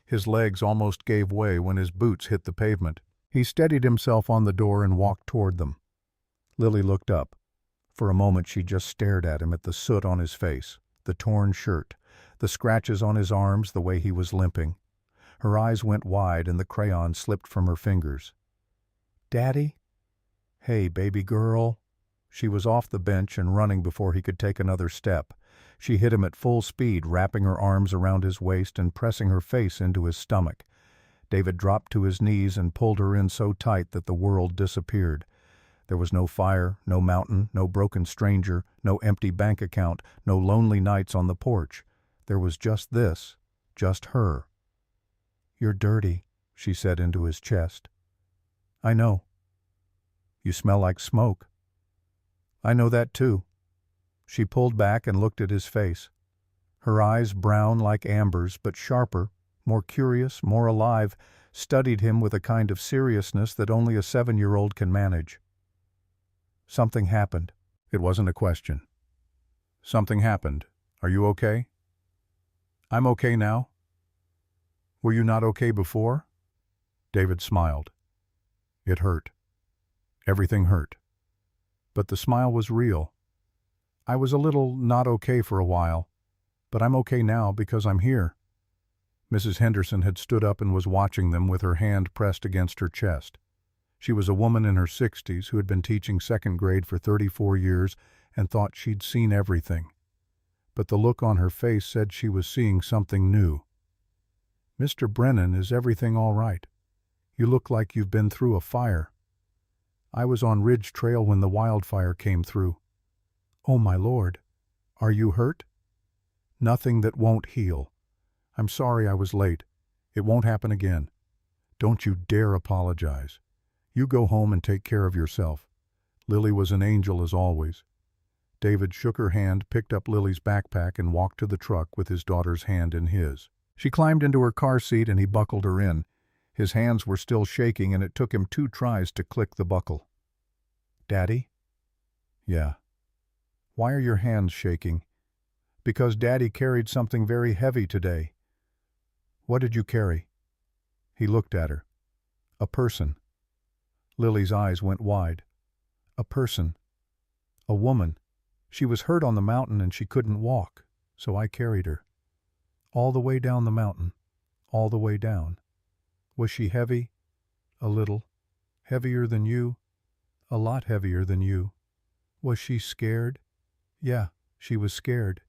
His legs almost gave way when his boots hit the pavement. He steadied himself on the door and walked toward them. Lily looked up. For a moment she just stared at him, at the soot on his face, the torn shirt, the scratches on his arms, the way he was limping. Her eyes went wide and the crayon slipped from her fingers. "Daddy?" "Hey, baby girl." She was off the bench and running before he could take another step. She hit him at full speed, wrapping her arms around his waist and pressing her face into his stomach. David dropped to his knees and pulled her in so tight that the world disappeared. There was no fire, no mountain, no broken stranger, no empty bank account, no lonely nights on the porch. There was just this, just her. "You're dirty," she said into his chest. "I know." "You smell like smoke." "I know that too." She pulled back and looked at his face. Her eyes, brown like ambers, but sharper, more curious, more alive, studied him with a kind of seriousness that only a 7-year-old can manage. "Something happened." It wasn't a question. "Something happened. Are you okay?" "I'm okay now." "Were you not okay before?" David smiled. It hurt. Everything hurt. But the smile was real. "I was a little not okay for a while, but I'm okay now because I'm here." Mrs. Henderson had stood up and was watching them with her hand pressed against her chest. She was a woman in her 60s who had been teaching 2nd grade for 34 years and thought she'd seen everything. But the look on her face said she was seeing something new. "Mr. Brennan, is everything all right? You look like you've been through a fire." "I was on Ridge Trail when the wildfire came through." "Oh, my Lord. Are you hurt?" "Nothing that won't heal. I'm sorry I was late. It won't happen again. Don't you dare apologize. You go home and take care of yourself. Lily was an angel as always." David shook her hand, picked up Lily's backpack, and walked to the truck with his daughter's hand in his. She climbed into her car seat and he buckled her in. His hands were still shaking and it took him 2 tries to click the buckle. "Daddy?" "Yeah." "Why are your hands shaking?" "Because Daddy carried something very heavy today." "What did you carry?" He looked at her. "A person." Lily's eyes went wide. "A person. A woman. She was hurt on the mountain and she couldn't walk, so I carried her. All the way down the mountain. All the way down." "Was she heavy?" "A little. Heavier than you?" "A lot heavier than you." "Was she scared?" "Yeah, she was scared."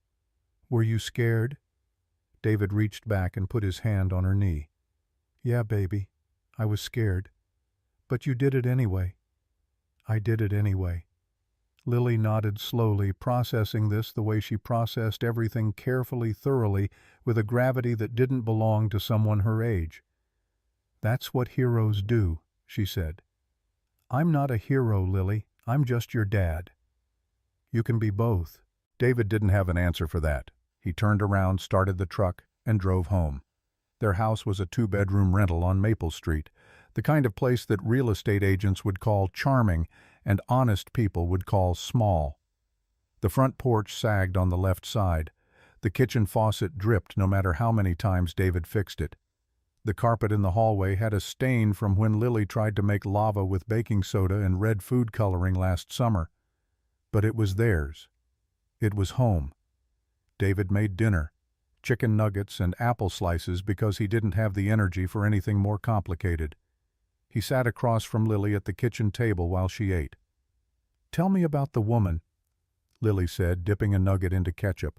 "Were you scared?" David reached back and put his hand on her knee. "Yeah, baby, I was scared. But you did it anyway." "I did it anyway." Lily nodded slowly, processing this the way she processed everything carefully, thoroughly, with a gravity that didn't belong to someone her age. "That's what heroes do," she said. "I'm not a hero, Lily. I'm just your dad." "You can be both." David didn't have an answer for that. He turned around, started the truck, and drove home. Their house was a 2-bedroom rental on Maple Street, the kind of place that real estate agents would call charming and honest people would call small. The front porch sagged on the left side. The kitchen faucet dripped no matter how many times David fixed it. The carpet in the hallway had a stain from when Lily tried to make lava with baking soda and red food coloring last summer. But it was theirs. It was home. David made dinner, chicken nuggets and apple slices because he didn't have the energy for anything more complicated. He sat across from Lily at the kitchen table while she ate. "Tell me about the woman," Lily said, dipping a nugget into ketchup.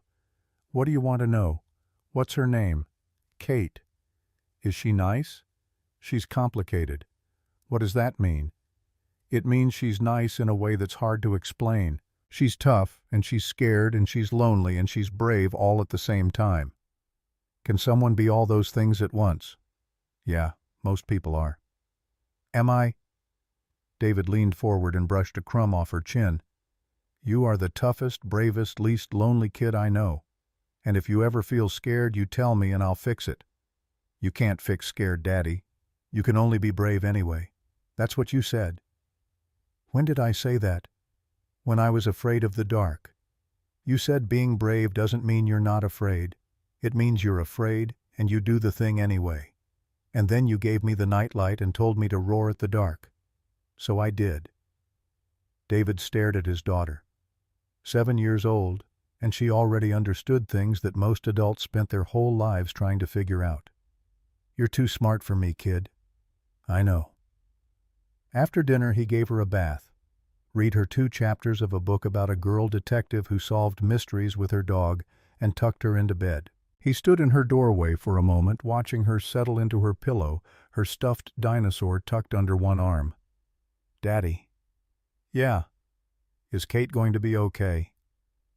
"What do you want to know? What's her name?" "Kate." "Is she nice?" "She's complicated." "What does that mean?" "It means she's nice in a way that's hard to explain. She's tough, and she's scared, and she's lonely, and she's brave all at the same time." "Can someone be all those things at once?" "Yeah, most people are." "Am I?" David leaned forward and brushed a crumb off her chin. "You are the toughest, bravest, least lonely kid I know. And if you ever feel scared, you tell me and I'll fix it." "You can't fix scared, Daddy. You can only be brave anyway. That's what you said." "When did I say that?" "When I was afraid of the dark. You said being brave doesn't mean you're not afraid. It means you're afraid, and you do the thing anyway. And then you gave me the nightlight and told me to roar at the dark. So I did." David stared at his daughter. 7 years old, and she already understood things that most adults spent their whole lives trying to figure out. "You're too smart for me, kid." "I know." After dinner he gave her a bath, read her 2 chapters of a book about a girl detective who solved mysteries with her dog, and tucked her into bed. He stood in her doorway for a moment, watching her settle into her pillow, her stuffed dinosaur tucked under one arm. "Daddy." "Yeah." "Is Kate going to be okay?"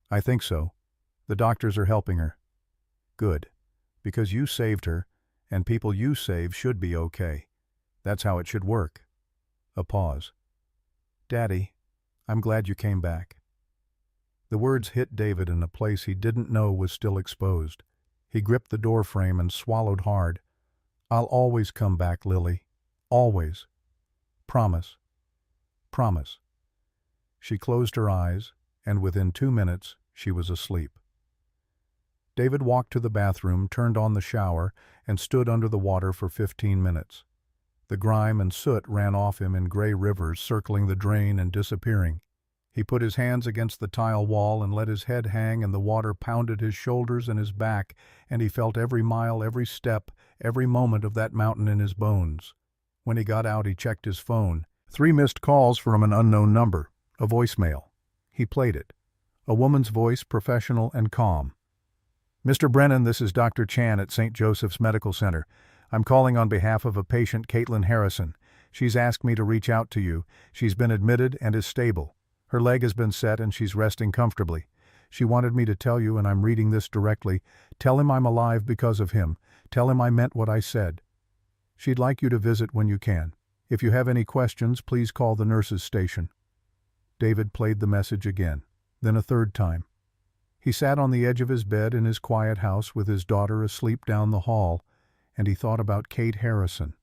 "I think so. The doctors are helping her." "Good. Because you saved her, and people you save should be okay. That's how it should work." A pause. "Daddy, I'm glad you came back." The words hit David in a place he didn't know was still exposed. He gripped the doorframe and swallowed hard. "I'll always come back, Lily. Always. Promise. Promise." She closed her eyes, and within 2 minutes she was asleep. David walked to the bathroom, turned on the shower, and stood under the water for 15 minutes. The grime and soot ran off him in gray rivers, circling the drain and disappearing. He put his hands against the tile wall and let his head hang, and the water pounded his shoulders and his back, and he felt every mile, every step, every moment of that mountain in his bones. When he got out, he checked his phone. 3 missed calls from an unknown number, a voicemail. He played it. A woman's voice, professional and calm. "Mr. Brennan, this is Dr. Chan at St. Joseph's Medical Center. I'm calling on behalf of a patient, Caitlin Harrison. She's asked me to reach out to you. She's been admitted and is stable. Her leg has been set and she's resting comfortably. She wanted me to tell you, and I'm reading this directly. Tell him I'm alive because of him. Tell him I meant what I said. She'd like you to visit when you can. If you have any questions, please call the nurses' station." David played the message again, then a third time. He sat on the edge of his bed in his quiet house with his daughter asleep down the hall, and he thought about Kate Harrison,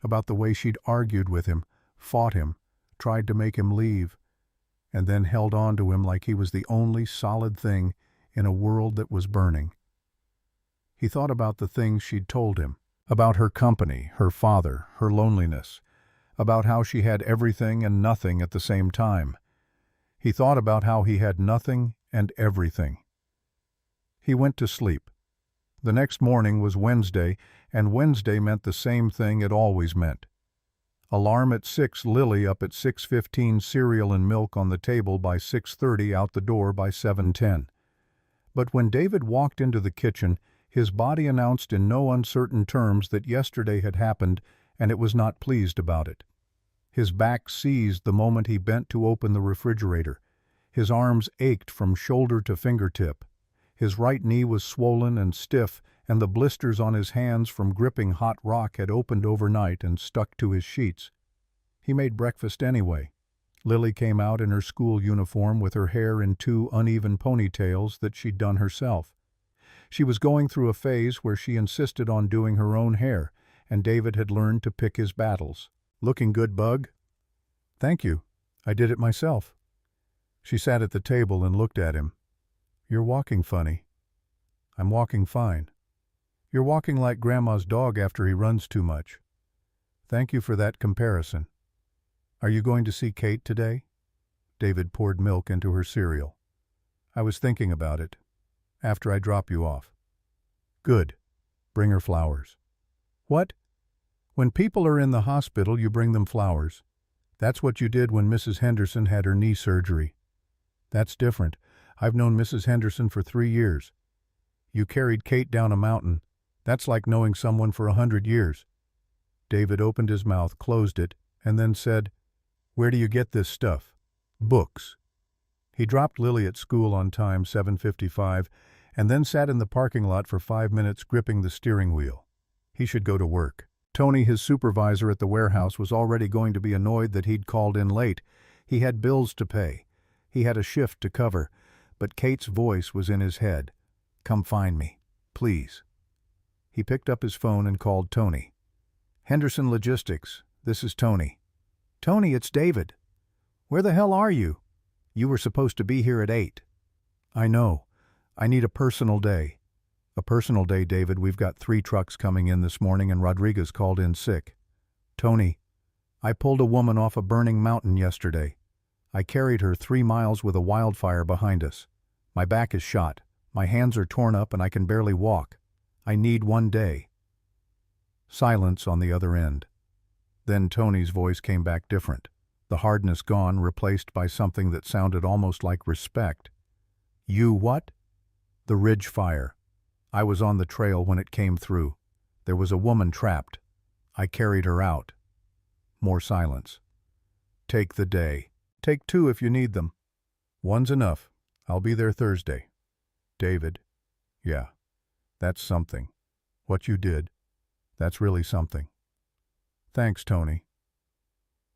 about the way she'd argued with him, fought him, tried to make him leave, and then held on to him like he was the only solid thing in a world that was burning. He thought about the things she'd told him, about her company, her father, her loneliness, about how she had everything and nothing at the same time. He thought about how he had nothing and everything. He went to sleep. The next morning was Wednesday, and Wednesday meant the same thing it always meant. Alarm at 6, Lily up at 6:15, cereal and milk on the table by 6:30, out the door by 7:10. But when David walked into the kitchen, his body announced in no uncertain terms that yesterday had happened, and it was not pleased about it. His back seized the moment he bent to open the refrigerator. His arms ached from shoulder to fingertip. His right knee was swollen and stiff, and the blisters on his hands from gripping hot rock had opened overnight and stuck to his sheets. He made breakfast anyway. Lily came out in her school uniform with her hair in 2 uneven ponytails that she'd done herself. She was going through a phase where she insisted on doing her own hair, and David had learned to pick his battles. "Looking good, Bug?" "Thank you. I did it myself." She sat at the table and looked at him. "You're walking funny." "I'm walking fine." "You're walking like Grandma's dog after he runs too much." "Thank you for that comparison." "Are you going to see Kate today?" David poured milk into her cereal. "I was thinking about it. After I drop you off." "Good. Bring her flowers." "What?" "When people are in the hospital, you bring them flowers. That's what you did when Mrs. Henderson had her knee surgery." "That's different. I've known Mrs. Henderson for 3 years." "You carried Kate down a mountain. That's like knowing someone for 100 years. David opened his mouth, closed it, and then said, "Where do you get this stuff?" "Books." He dropped Lily at school on time, 7:55, and then sat in the parking lot for 5 minutes gripping the steering wheel. He should go to work. Tony, his supervisor at the warehouse, was already going to be annoyed that he'd called in late. He had bills to pay. He had a shift to cover, but Kate's voice was in his head. "Come find me, please." He picked up his phone and called Tony. "Henderson Logistics, this is Tony." "Tony, it's David. Where the hell are you? You were supposed to be here at 8. "I know. I need a personal day." "A personal day, David. We've got 3 trucks coming in this morning and Rodriguez called in sick." "Tony, I pulled a woman off a burning mountain yesterday. I carried her 3 miles with a wildfire behind us. My back is shot. My hands are torn up and I can barely walk. I need 1 day." Silence on the other end. Then Tony's voice came back different, the hardness gone, replaced by something that sounded almost like respect. "You what?" "The ridge fire. I was on the trail when it came through. There was a woman trapped. I carried her out." More silence. "Take the day. Take 2 if you need them." "One's enough. I'll be there Thursday." "David." "Yeah. That's something. What you did. That's really something." "Thanks, Tony."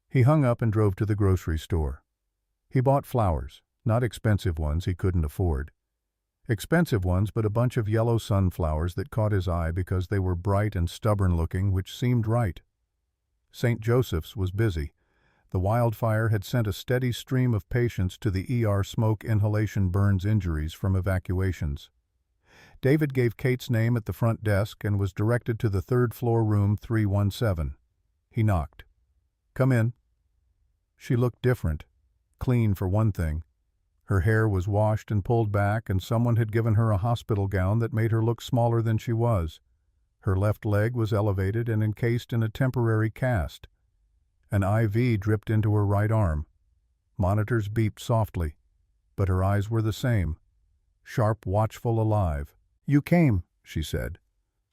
He hung up and drove to the grocery store. He bought flowers, not expensive ones he couldn't afford. Expensive ones, but a bunch of yellow sunflowers that caught his eye because they were bright and stubborn-looking, which seemed right. St. Joseph's was busy. The wildfire had sent a steady stream of patients to the ER smoke inhalation burns injuries from evacuations. David gave Kate's name at the front desk and was directed to the 3rd floor room 317. He knocked. "Come in." She looked different. Clean, for one thing. Her hair was washed and pulled back, and someone had given her a hospital gown that made her look smaller than she was. Her left leg was elevated and encased in a temporary cast. An IV dripped into her right arm. Monitors beeped softly, but her eyes were the same. Sharp, watchful, alive. "You came," she said.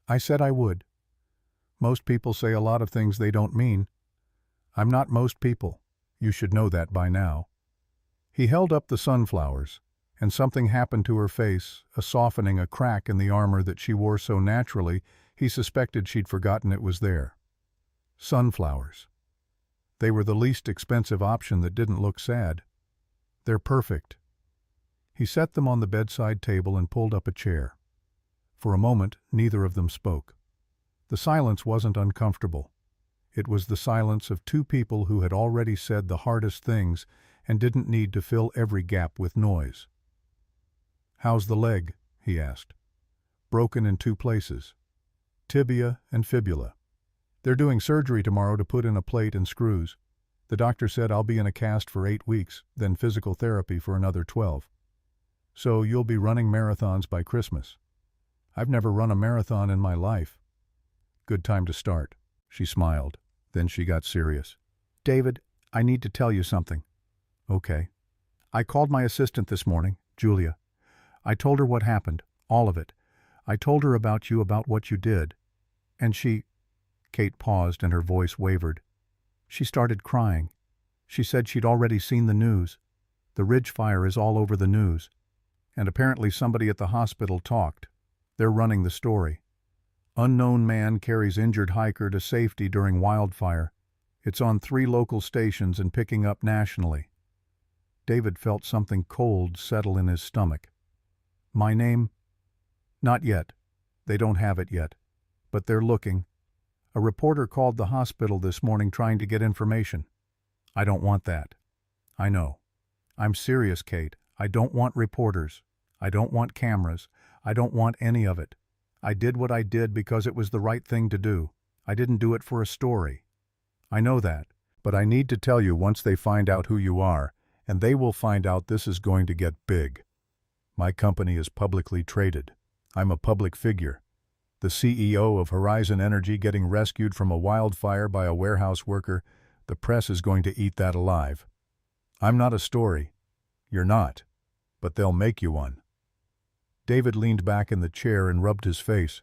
"I said I would." Most people say a lot of things they don't mean. I'm not most people. You should know that by now. He held up the sunflowers, and something happened to her face, a softening, a crack in the armor that she wore so naturally he suspected she'd forgotten it was there. Sunflowers. They were the least expensive option that didn't look sad. "They're perfect." He set them on the bedside table and pulled up a chair. For a moment, neither of them spoke. The silence wasn't uncomfortable. It was the silence of 2 people who had already said the hardest things and didn't need to fill every gap with noise. "How's the leg?" he asked. "Broken in 2 places. Tibia and fibula. They're doing surgery tomorrow to put in a plate and screws. The doctor said I'll be in a cast for 8 weeks, then physical therapy for another 12. So you'll be running marathons by Christmas." "I've never run a marathon in my life." "Good time to start." She smiled. Then she got serious. "David, I need to tell you something." "Okay." "I called my assistant this morning, Julia. I told her what happened, all of it. I told her about you, about what you did. And she—" Kate paused and her voice wavered. "She started crying. She said she'd already seen the news." The ridge fire is all over the news. And apparently somebody at the hospital talked. They're running the story. Unknown man carries injured hiker to safety during wildfire. It's on 3 local stations and picking up nationally. David felt something cold settle in his stomach. My name? Not yet. They don't have it yet. But they're looking. A reporter called the hospital this morning trying to get information. I don't want that. I know. I'm serious, Kate. I don't want reporters. I don't want cameras. I don't want any of it. I did what I did because it was the right thing to do. I didn't do it for a story. I know that, but I need to tell you once they find out who you are, and they will find out this is going to get big. My company is publicly traded. I'm a public figure. The CEO of Horizon Energy getting rescued from a wildfire by a warehouse worker. The press is going to eat that alive. I'm not a story. You're not. But they'll make you one. David leaned back in the chair and rubbed his face.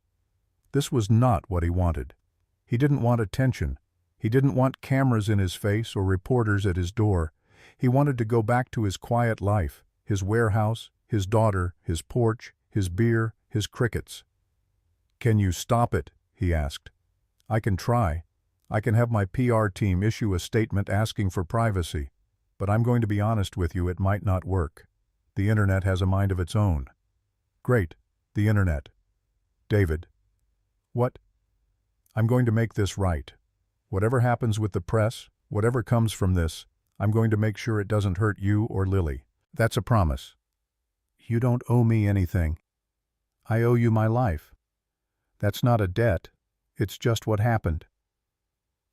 This was not what he wanted. He didn't want attention. He didn't want cameras in his face or reporters at his door. He wanted to go back to his quiet life, his warehouse, his daughter, his porch, his beer, his crickets. Can you stop it? He asked. I can try. I can have my PR team issue a statement asking for privacy. But I'm going to be honest with you, it might not work. The internet has a mind of its own. Great, the internet. David. What? I'm going to make this right. Whatever happens with the press, whatever comes from this, I'm going to make sure it doesn't hurt you or Lily. That's a promise. You don't owe me anything. I owe you my life. That's not a debt. It's just what happened.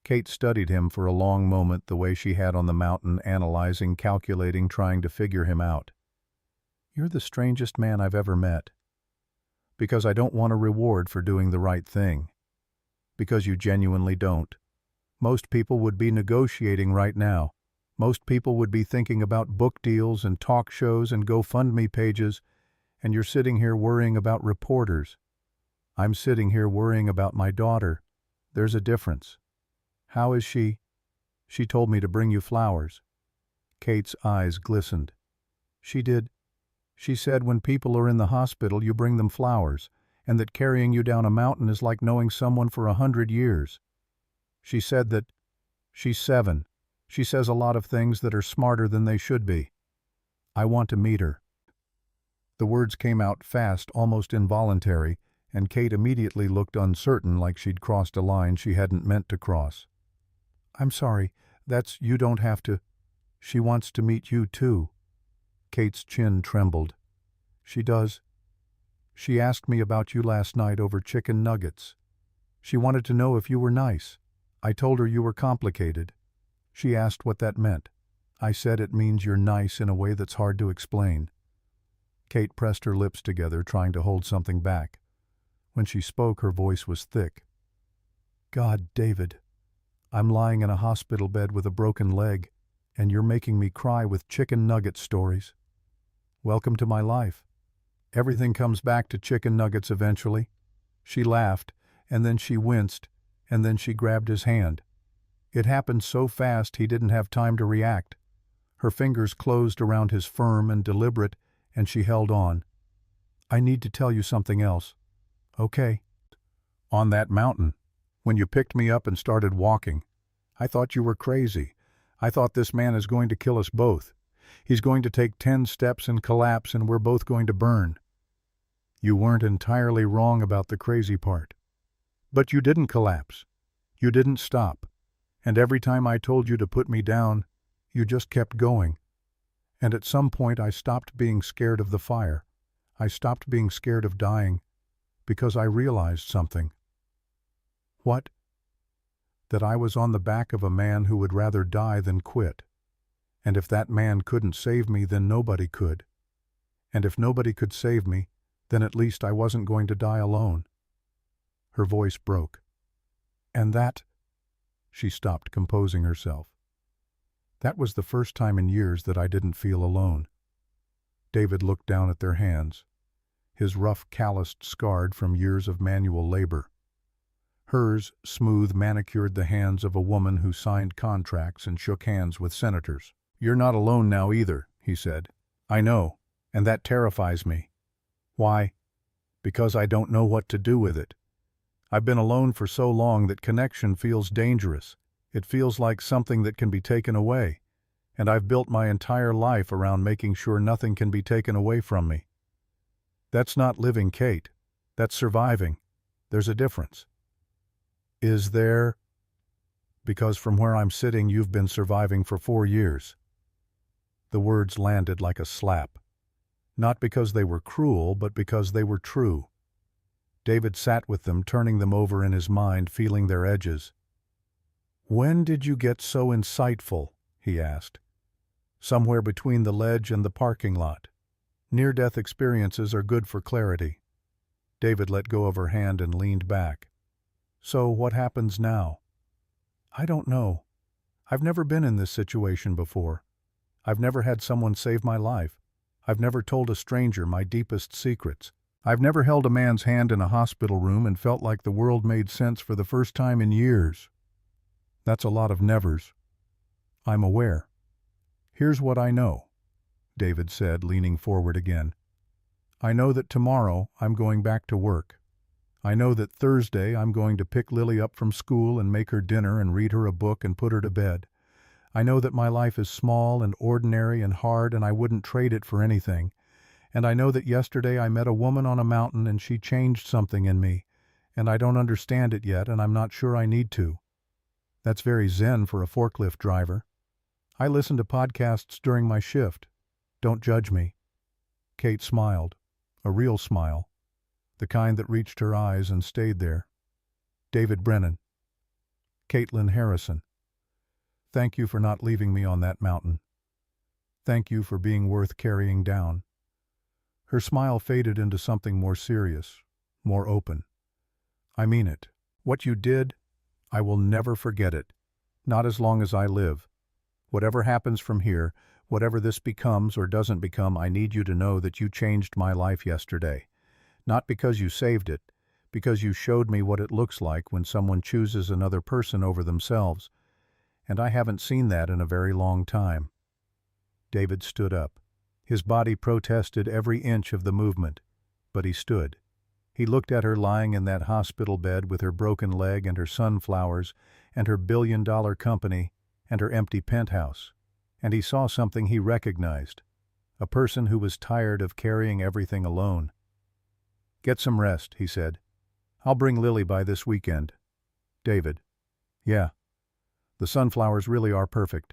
Kate studied him for a long moment the way she had on the mountain, analyzing, calculating, trying to figure him out. You're the strangest man I've ever met. Because I don't want a reward for doing the right thing. Because you genuinely don't. Most people would be negotiating right now. Most people would be thinking about book deals and talk shows and GoFundMe pages, and you're sitting here worrying about reporters. I'm sitting here worrying about my daughter. There's a difference. How is she? She told me to bring you flowers. Kate's eyes glistened. She did. She said when people are in the hospital you bring them flowers, and that carrying you down a mountain is like knowing someone for 100 years. She said that she's 7. She says a lot of things that are smarter than they should be. I want to meet her. The words came out fast, almost involuntary, and Kate immediately looked uncertain, like she'd crossed a line she hadn't meant to cross. I'm sorry, you don't have to. She wants to meet you too. Kate's chin trembled. She does. She asked me about you last night over chicken nuggets. She wanted to know if you were nice. I told her you were complicated. She asked what that meant. I said it means you're nice in a way that's hard to explain. Kate pressed her lips together, trying to hold something back. When she spoke, her voice was thick. God, David, I'm lying in a hospital bed with a broken leg, and you're making me cry with chicken nugget stories. Welcome to my life. Everything comes back to chicken nuggets eventually. She laughed, and then she winced, and then she grabbed his hand. It happened so fast he didn't have time to react. Her fingers closed around his firm and deliberate, and she held on. I need to tell you something else. Okay. On that mountain, when you picked me up and started walking, I thought you were crazy. I thought this man is going to kill us both. He's going to take 10 steps and collapse, and we're both going to burn. You weren't entirely wrong about the crazy part. But you didn't collapse. You didn't stop. And every time I told you to put me down, you just kept going. And at some point I stopped being scared of the fire. I stopped being scared of dying, because I realized something. What? That I was on the back of a man who would rather die than quit. And if that man couldn't save me, then nobody could. And if nobody could save me, then at least I wasn't going to die alone. Her voice broke. And that... She stopped, composing herself. That was the first time in years that I didn't feel alone. David looked down at their hands, his rough, calloused, scarred from years of manual labor. Hers, smooth, manicured the hands of a woman who signed contracts and shook hands with senators. You're not alone now either, he said. I know, and that terrifies me. Why? Because I don't know what to do with it. I've been alone for so long that connection feels dangerous. It feels like something that can be taken away, and I've built my entire life around making sure nothing can be taken away from me. That's not living, Kate. That's surviving. There's a difference. Is there? Because from where I'm sitting, you've been surviving for 4 years. The words landed like a slap. Not because they were cruel, but because they were true. David sat with them, turning them over in his mind, feeling their edges. When did you get so insightful? He asked. Somewhere between the ledge and the parking lot. Near-death experiences are good for clarity. David let go of her hand and leaned back. So what happens now? I don't know. I've never been in this situation before. I've never had someone save my life. I've never told a stranger my deepest secrets. I've never held a man's hand in a hospital room and felt like the world made sense for the first time in years. That's a lot of nevers. I'm aware. Here's what I know, David said, leaning forward again. I know that tomorrow I'm going back to work. I know that Thursday I'm going to pick Lily up from school and make her dinner and read her a book and put her to bed. I know that my life is small and ordinary and hard and I wouldn't trade it for anything. And I know that yesterday I met a woman on a mountain and she changed something in me, and I don't understand it yet and I'm not sure I need to. That's very zen for a forklift driver. I listen to podcasts during my shift. Don't judge me. Kate smiled, a real smile, the kind that reached her eyes and stayed there. David Brennan. Caitlin Harrison. Thank you for not leaving me on that mountain. Thank you for being worth carrying down. Her smile faded into something more serious, more open. I mean it. What you did, I will never forget it. Not as long as I live. Whatever happens from here, whatever this becomes or doesn't become, I need you to know that you changed my life yesterday. Not because you saved it, because you showed me what it looks like when someone chooses another person over themselves. And I haven't seen that in a very long time. David stood up. His body protested every inch of the movement, but he stood. He looked at her lying in that hospital bed with her broken leg and her sunflowers and her billion-dollar company and her empty penthouse, and he saw something he recognized, a person who was tired of carrying everything alone. Get some rest, he said. I'll bring Lily by this weekend. David. Yeah. The sunflowers really are perfect.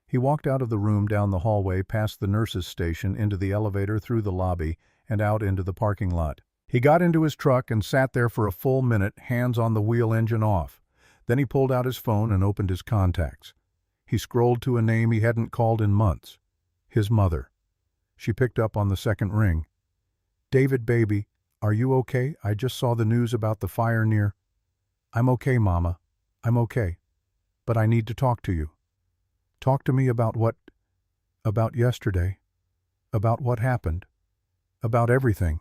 He walked out of the room, down the hallway, past the nurse's station, into the elevator, through the lobby, and out into the parking lot. He got into his truck and sat there for a full minute, hands on the wheel, engine off. Then he pulled out his phone and opened his contacts. He scrolled to a name he hadn't called in months. His mother. She picked up on the second ring. David, baby, are you okay? I just saw the news about the fire near. I'm okay, Mama. I'm okay. But I need to talk to you. Talk to me about what? About yesterday. About what happened. About everything.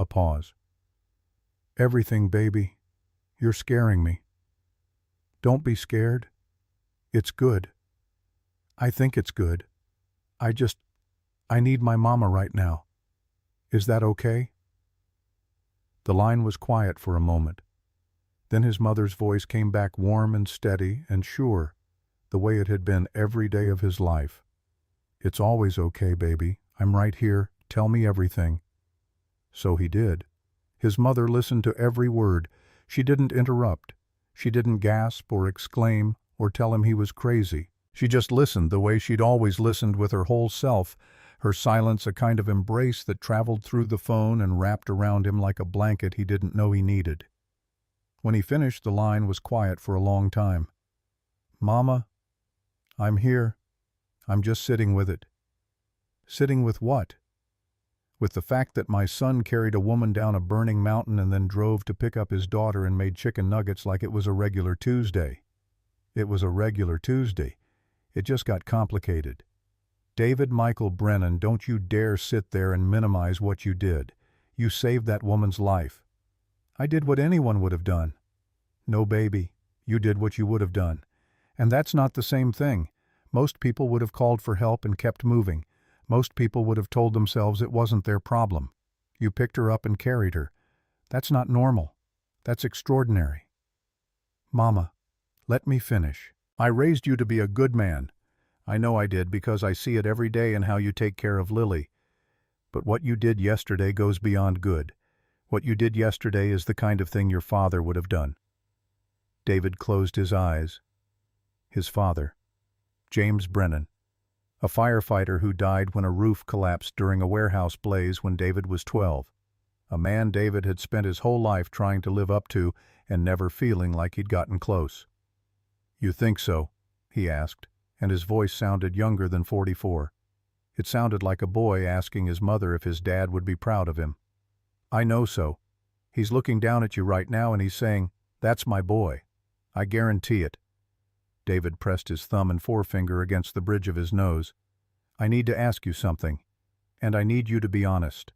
A pause. Everything, baby. You're scaring me. Don't be scared. It's good. I think it's good. I need my mama right now. Is that okay? The line was quiet for a moment. Then his mother's voice came back, warm and steady and sure, the way it had been every day of his life. It's always okay, baby. I'm right here. Tell me everything. So he did. His mother listened to every word. She didn't interrupt. She didn't gasp or exclaim or tell him he was crazy. She just listened the way she'd always listened, with her whole self, her silence a kind of embrace that traveled through the phone and wrapped around him like a blanket he didn't know he needed. When he finished, the line was quiet for a long time. Mama, I'm here. I'm just sitting with it. Sitting with what? With the fact that my son carried a woman down a burning mountain and then drove to pick up his daughter and made chicken nuggets like it was a regular Tuesday. It was a regular Tuesday. It just got complicated. David Michael Brennan, don't you dare sit there and minimize what you did. You saved that woman's life. I did what anyone would have done. No, baby, you did what you would have done. And that's not the same thing. Most people would have called for help and kept moving. Most people would have told themselves it wasn't their problem. You picked her up and carried her. That's not normal. That's extraordinary. Mama, let me finish. I raised you to be a good man. I know I did because I see it every day in how you take care of Lily. But what you did yesterday goes beyond good. What you did yesterday is the kind of thing your father would have done. David closed his eyes. His father, James Brennan, a firefighter who died when a roof collapsed during a warehouse blaze when David was 12. A man David had spent his whole life trying to live up to and never feeling like he'd gotten close. "You think so?" he asked, and his voice sounded younger than 44. It sounded like a boy asking his mother if his dad would be proud of him. "I know so. He's looking down at you right now and he's saying, 'That's my boy.' I guarantee it." David pressed his thumb and forefinger against the bridge of his nose. "I need to ask you something, and I need you to be honest.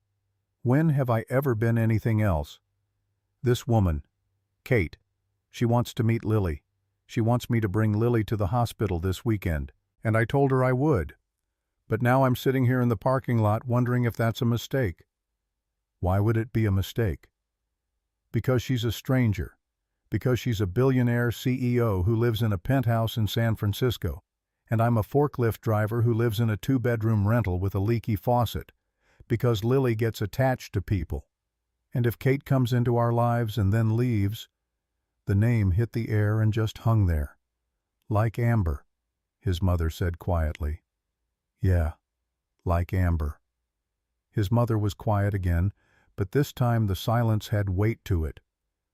When have I ever been anything else? This woman, Kate, she wants to meet Lily. She wants me to bring Lily to the hospital this weekend, and I told her I would. But now I'm sitting here in the parking lot wondering if that's a mistake." "Why would it be a mistake?" "Because she's a stranger. Because she's a billionaire CEO who lives in a penthouse in San Francisco, and I'm a forklift driver who lives in a 2-bedroom rental with a leaky faucet. Because Lily gets attached to people. And if Kate comes into our lives and then leaves—" The name hit the air and just hung there. "Like Amber," his mother said quietly. "Yeah, like Amber." His mother was quiet again, but this time the silence had weight to it.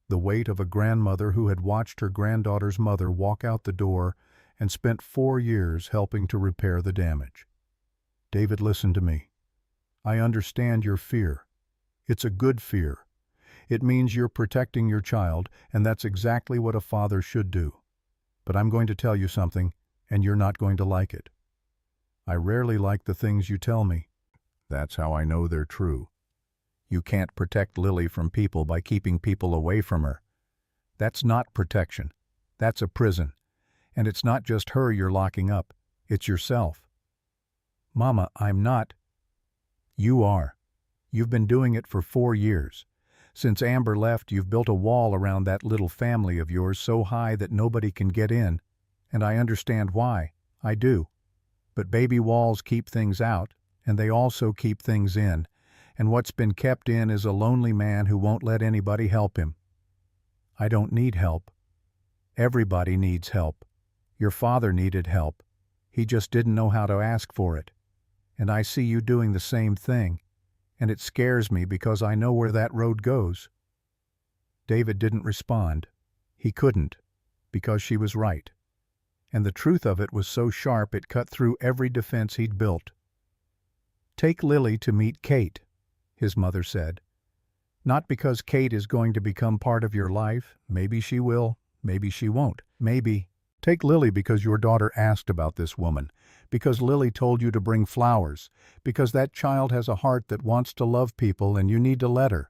The weight of a grandmother who had watched her granddaughter's mother walk out the door and spent 4 years helping to repair the damage. "David, listen to me. I understand your fear. It's a good fear. It means you're protecting your child, and that's exactly what a father should do. But I'm going to tell you something, and you're not going to like it. I rarely like the things you tell me. That's how I know they're true. You can't protect Lily from people by keeping people away from her. That's not protection. That's a prison. And it's not just her you're locking up. It's yourself." "Mama, I'm not." "You are. You've been doing it for 4 years. Since Amber left, you've built a wall around that little family of yours so high that nobody can get in. And I understand why. I do. But baby walls keep things out, and they also keep things in. And what's been kept in is a lonely man who won't let anybody help him. I don't need help. Everybody needs help. Your father needed help. He just didn't know how to ask for it. And I see you doing the same thing. And it scares me because I know where that road goes." David didn't respond. He couldn't, because she was right. And the truth of it was so sharp it cut through every defense he'd built. "Take Lily to meet Kate," his mother said. "Not because Kate is going to become part of your life. Maybe she will, maybe she won't. Maybe. Take Lily because your daughter asked about this woman, because Lily told you to bring flowers, because that child has a heart that wants to love people and you need to let her.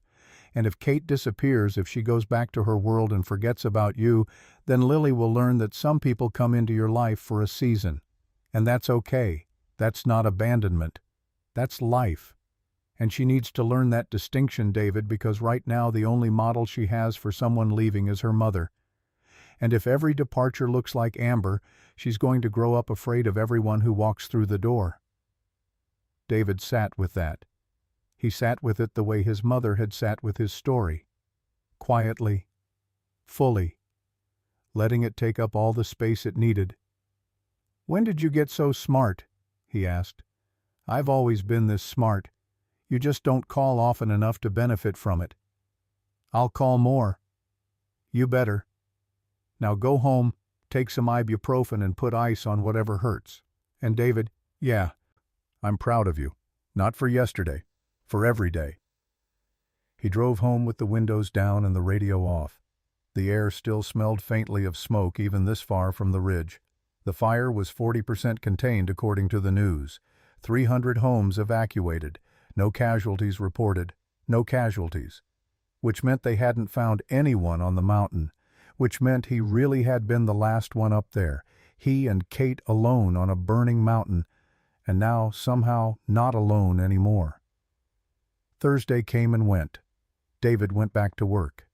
And if Kate disappears, if she goes back to her world and forgets about you, then Lily will learn that some people come into your life for a season. And that's okay. That's not abandonment. That's life. And she needs to learn that distinction, David, because right now the only model she has for someone leaving is her mother. And if every departure looks like Amber, she's going to grow up afraid of everyone who walks through the door." David sat with that. He sat with it the way his mother had sat with his story. Quietly, fully, letting it take up all the space it needed. "When did you get so smart?" he asked. "I've always been this smart. You just don't call often enough to benefit from it." "I'll call more." "You better. Now go home, take some ibuprofen and put ice on whatever hurts. And David, yeah, I'm proud of you. Not for yesterday, for every day." He drove home with the windows down and the radio off. The air still smelled faintly of smoke even this far from the ridge. The fire was 40% contained according to the news. 300 homes evacuated. No casualties reported. No casualties. Which meant they hadn't found anyone on the mountain. Which meant he really had been the last one up there. He and Kate alone on a burning mountain, and now somehow not alone anymore. Thursday came and went. David went back to work.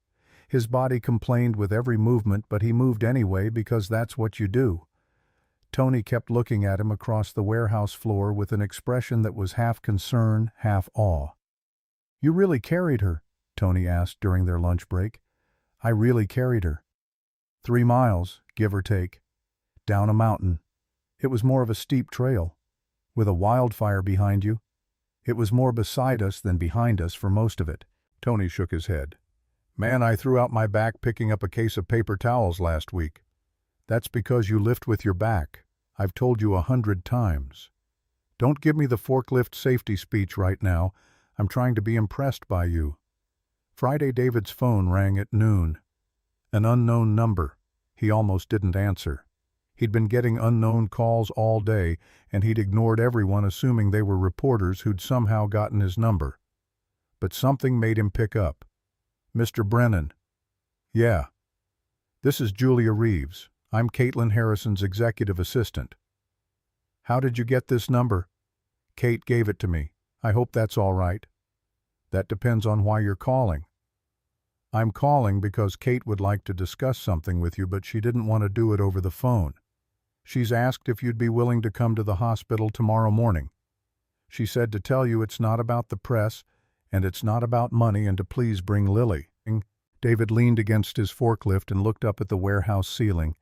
His body complained with every movement, but he moved anyway because that's what you do. Tony kept looking at him across the warehouse floor with an expression that was half concern, half awe. "You really carried her?" Tony asked during their lunch break. "I really carried her. 3 miles, give or take. Down a mountain. It was more of a steep trail. With a wildfire behind you. It was more beside us than behind us for most of it." Tony shook his head. "Man, I threw out my back picking up a case of paper towels last week. That's because you lift with your back. I've told you 100 times. Don't give me the forklift safety speech right now. I'm trying to be impressed by you." Friday, David's phone rang at noon. An unknown number. He almost didn't answer. He'd been getting unknown calls all day, and he'd ignored everyone assuming they were reporters who'd somehow gotten his number. But something made him pick up. "Mr. Brennan." "Yeah." "This is Julia Reeves. I'm Caitlin Harrison's executive assistant." "How did you get this number?" "Kate gave it to me. I hope that's all right." "That depends on why you're calling." "I'm calling because Kate would like to discuss something with you, but she didn't want to do it over the phone. She's asked if you'd be willing to come to the hospital tomorrow morning. She said to tell you it's not about the press, and it's not about money, and to please bring Lily." David leaned against his forklift and looked up at the warehouse ceiling.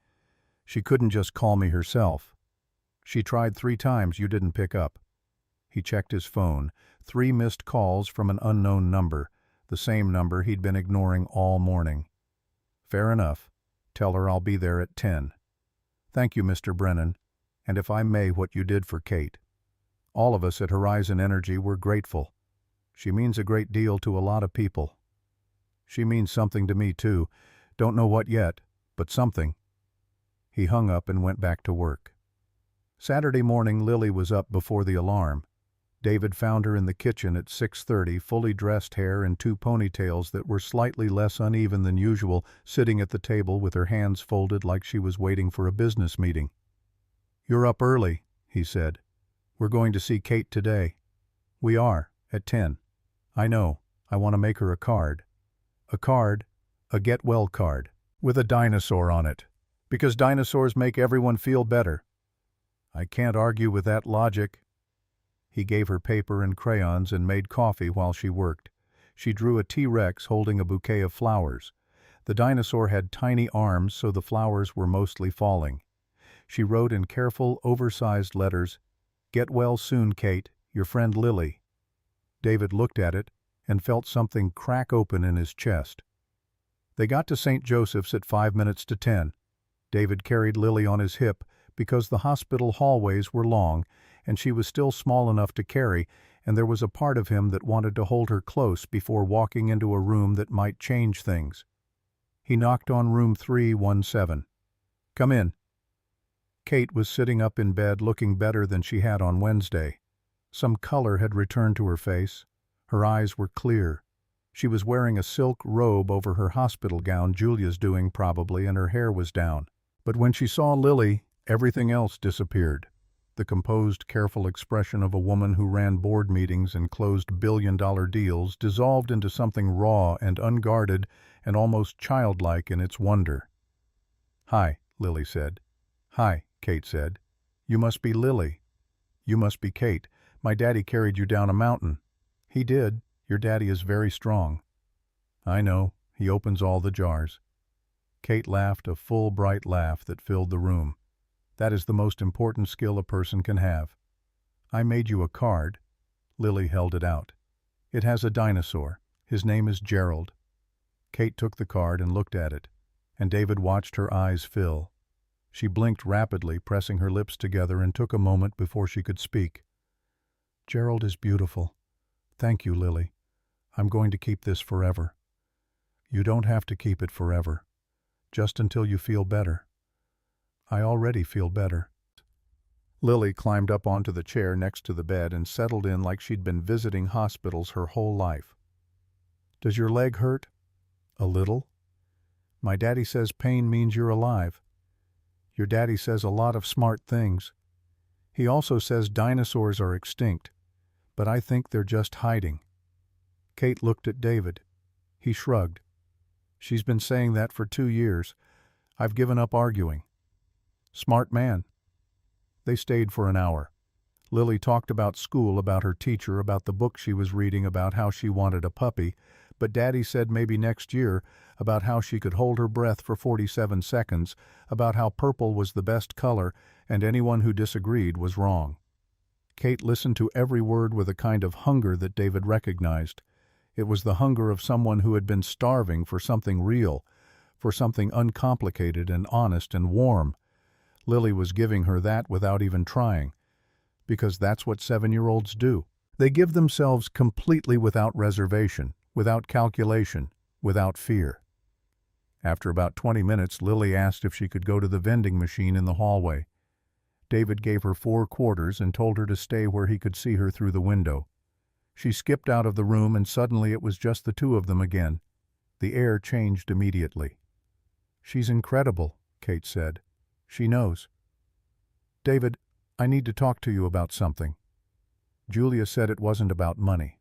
"She couldn't just call me herself. She tried 3 times, you didn't pick up." He checked his phone. 3 missed calls from an unknown number, the same number he'd been ignoring all morning. "Fair enough. Tell her I'll be there at 10. Thank you, Mr. Brennan, and if I may, what you did for Kate. All of us at Horizon Energy were grateful. She means a great deal to a lot of people. She means something to me, too. Don't know what yet, but something." He hung up and went back to work. Saturday morning, Lily was up before the alarm. David found her in the kitchen at 6:30, fully dressed, hair in 2 ponytails that were slightly less uneven than usual, sitting at the table with her hands folded like she was waiting for a business meeting. "You're up early," he said. "We're going to see Kate today." "We are, at 10. I know. I want to make her a card." "A card? A get well card, with a dinosaur on it. Because dinosaurs make everyone feel better." "I can't argue with that logic." He gave her paper and crayons and made coffee while she worked. She drew a T-Rex holding a bouquet of flowers. The dinosaur had tiny arms, so the flowers were mostly falling. She wrote in careful, oversized letters, "Get well soon, Kate, your friend Lily." David looked at it and felt something crack open in his chest. They got to St. Joseph's at 5 minutes to 10. David carried Lily on his hip because the hospital hallways were long, and she was still small enough to carry, and there was a part of him that wanted to hold her close before walking into a room that might change things. He knocked on room 317. "Come in." Kate was sitting up in bed looking better than she had on Wednesday. Some color had returned to her face. Her eyes were clear. She was wearing a silk robe over her hospital gown, Julia's doing probably, and her hair was down. But when she saw Lily, everything else disappeared. The composed, careful expression of a woman who ran board meetings and closed billion-dollar deals dissolved into something raw and unguarded and almost childlike in its wonder. "Hi," Lily said. "Hi," Kate said. "You must be Lily." "You must be Kate. My daddy carried you down a mountain." "He did. Your daddy is very strong." "I know. He opens all the jars." Kate laughed, a full, bright laugh that filled the room. "That is the most important skill a person can have. I made you a card." Lily held it out. "It has a dinosaur. His name is Gerald." Kate took the card and looked at it, and David watched her eyes fill. She blinked rapidly, pressing her lips together, and took a moment before she could speak. "Gerald is beautiful. Thank you, Lily. I'm going to keep this forever." "You don't have to keep it forever. Just until you feel better." "I already feel better." Lily climbed up onto the chair next to the bed and settled in like she'd been visiting hospitals her whole life. "Does your leg hurt?" "A little." "My daddy says pain means you're alive." Your daddy says a lot of smart things. He also says dinosaurs are extinct, but I think they're just hiding." Kate looked at David. He shrugged. "She's been saying that for 2 years. I've given up arguing." "Smart man." They stayed for an hour. Lily talked about school, about her teacher, about the book she was reading, about how she wanted a puppy, but Daddy said maybe next year, about how she could hold her breath for 47 seconds, about how purple was the best color, and anyone who disagreed was wrong. Kate listened to every word with a kind of hunger that David recognized. It was the hunger of someone who had been starving for something real, for something uncomplicated and honest and warm. Lily was giving her that without even trying, because that's what 7-year-olds do. They give themselves completely without reservation, without calculation, without fear. After about 20 minutes, Lily asked if she could go to the vending machine in the hallway. David gave her 4 quarters and told her to stay where he could see her through the window. She skipped out of the room, and suddenly it was just the two of them again. The air changed immediately. "She's incredible," Kate said. "She knows." "David, I need to talk to you about something." Julia said it wasn't about money.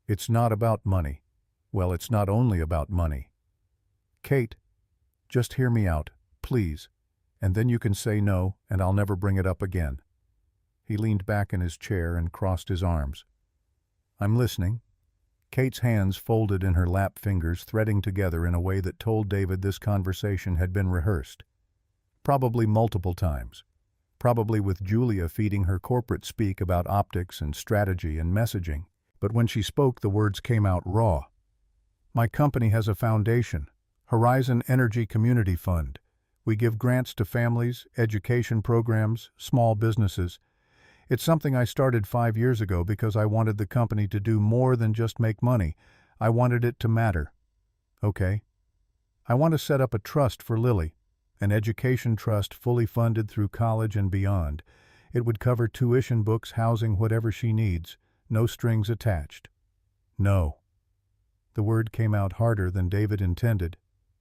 "It's not about money." "Well, it's not only about money." "Kate, just hear me out, please, and then you can say no, and I'll never bring it up again." He leaned back in his chair and crossed his arms. "I'm listening." Kate's hands folded in her lap, fingers threading together in a way that told David this conversation had been rehearsed. Probably multiple times. Probably with Julia feeding her corporate speak about optics and strategy and messaging. But when she spoke, the words came out raw. "My company has a foundation, Horizon Energy Community Fund. We give grants to families, education programs, small businesses. It's something I started 5 years ago because I wanted the company to do more than just make money. I wanted it to matter." "Okay. I want to set up a trust for Lily, an education trust fully funded through college and beyond. It would cover tuition, books, housing, whatever she needs, no strings attached." "No." The word came out harder than David intended.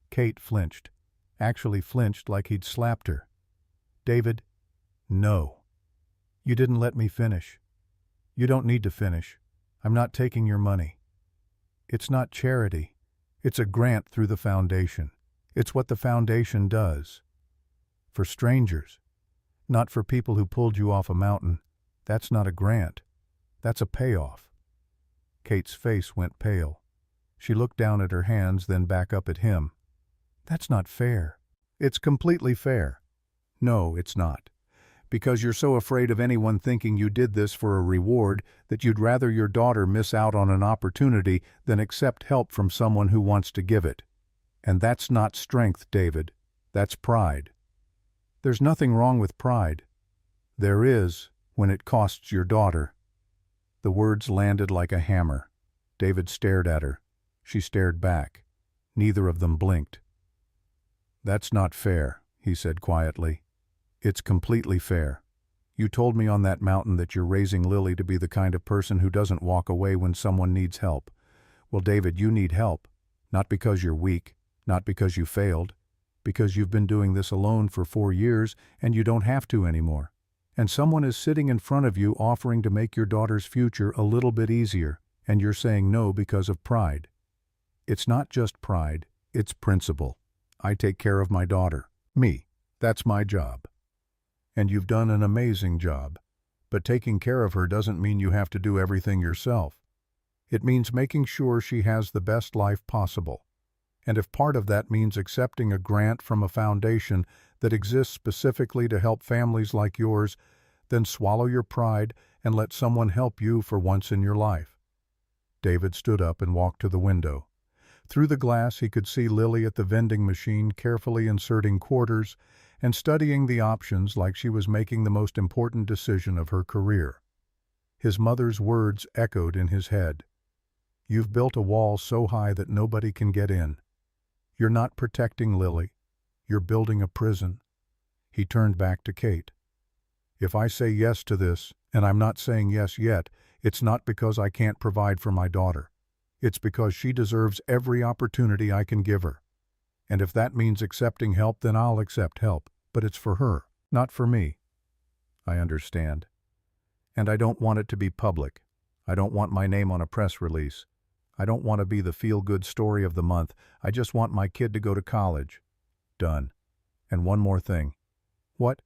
Kate flinched. Actually flinched like he'd slapped her. "David, no. You didn't let me finish. You don't need to finish. I'm not taking your money. It's not charity. It's a grant through the foundation. It's what the foundation does. For strangers. Not for people who pulled you off a mountain. That's not a grant. That's a payoff." Kate's face went pale. She looked down at her hands, then back up at him. "That's not fair." "It's completely fair." "No, it's not. Because you're so afraid of anyone thinking you did this for a reward that you'd rather your daughter miss out on an opportunity than accept help from someone who wants to give it. And that's not strength, David. That's pride." "There's nothing wrong with pride." "There is, when it costs your daughter." The words landed like a hammer. David stared at her. She stared back. Neither of them blinked. "That's not fair," he said quietly. "It's completely fair. You told me on that mountain that you're raising Lily to be the kind of person who doesn't walk away when someone needs help. Well, David, you need help. Not because you're weak, not because you failed, because you've been doing this alone for 4 years and you don't have to anymore. And someone is sitting in front of you offering to make your daughter's future a little bit easier, and you're saying no because of pride. It's not just pride, it's principle. I take care of my daughter. Me. That's my job. And you've done an amazing job. But taking care of her doesn't mean you have to do everything yourself. It means making sure she has the best life possible. And if part of that means accepting a grant from a foundation that exists specifically to help families like yours, then swallow your pride and let someone help you for once in your life." David stood up and walked to the window. Through the glass he could see Lily at the vending machine carefully inserting quarters and studying the options like she was making the most important decision of her career. His mother's words echoed in his head. "You've built a wall so high that nobody can get in. You're not protecting Lily. You're building a prison." He turned back to Kate. "If I say yes to this, and I'm not saying yes yet, it's not because I can't provide for my daughter. It's because she deserves every opportunity I can give her. And if that means accepting help, then I'll accept help. But it's for her, not for me. I understand. And I don't want it to be public. I don't want my name on a press release. I don't want to be the feel-good story of the month. I just want my kid to go to college. Done. And one more thing. What?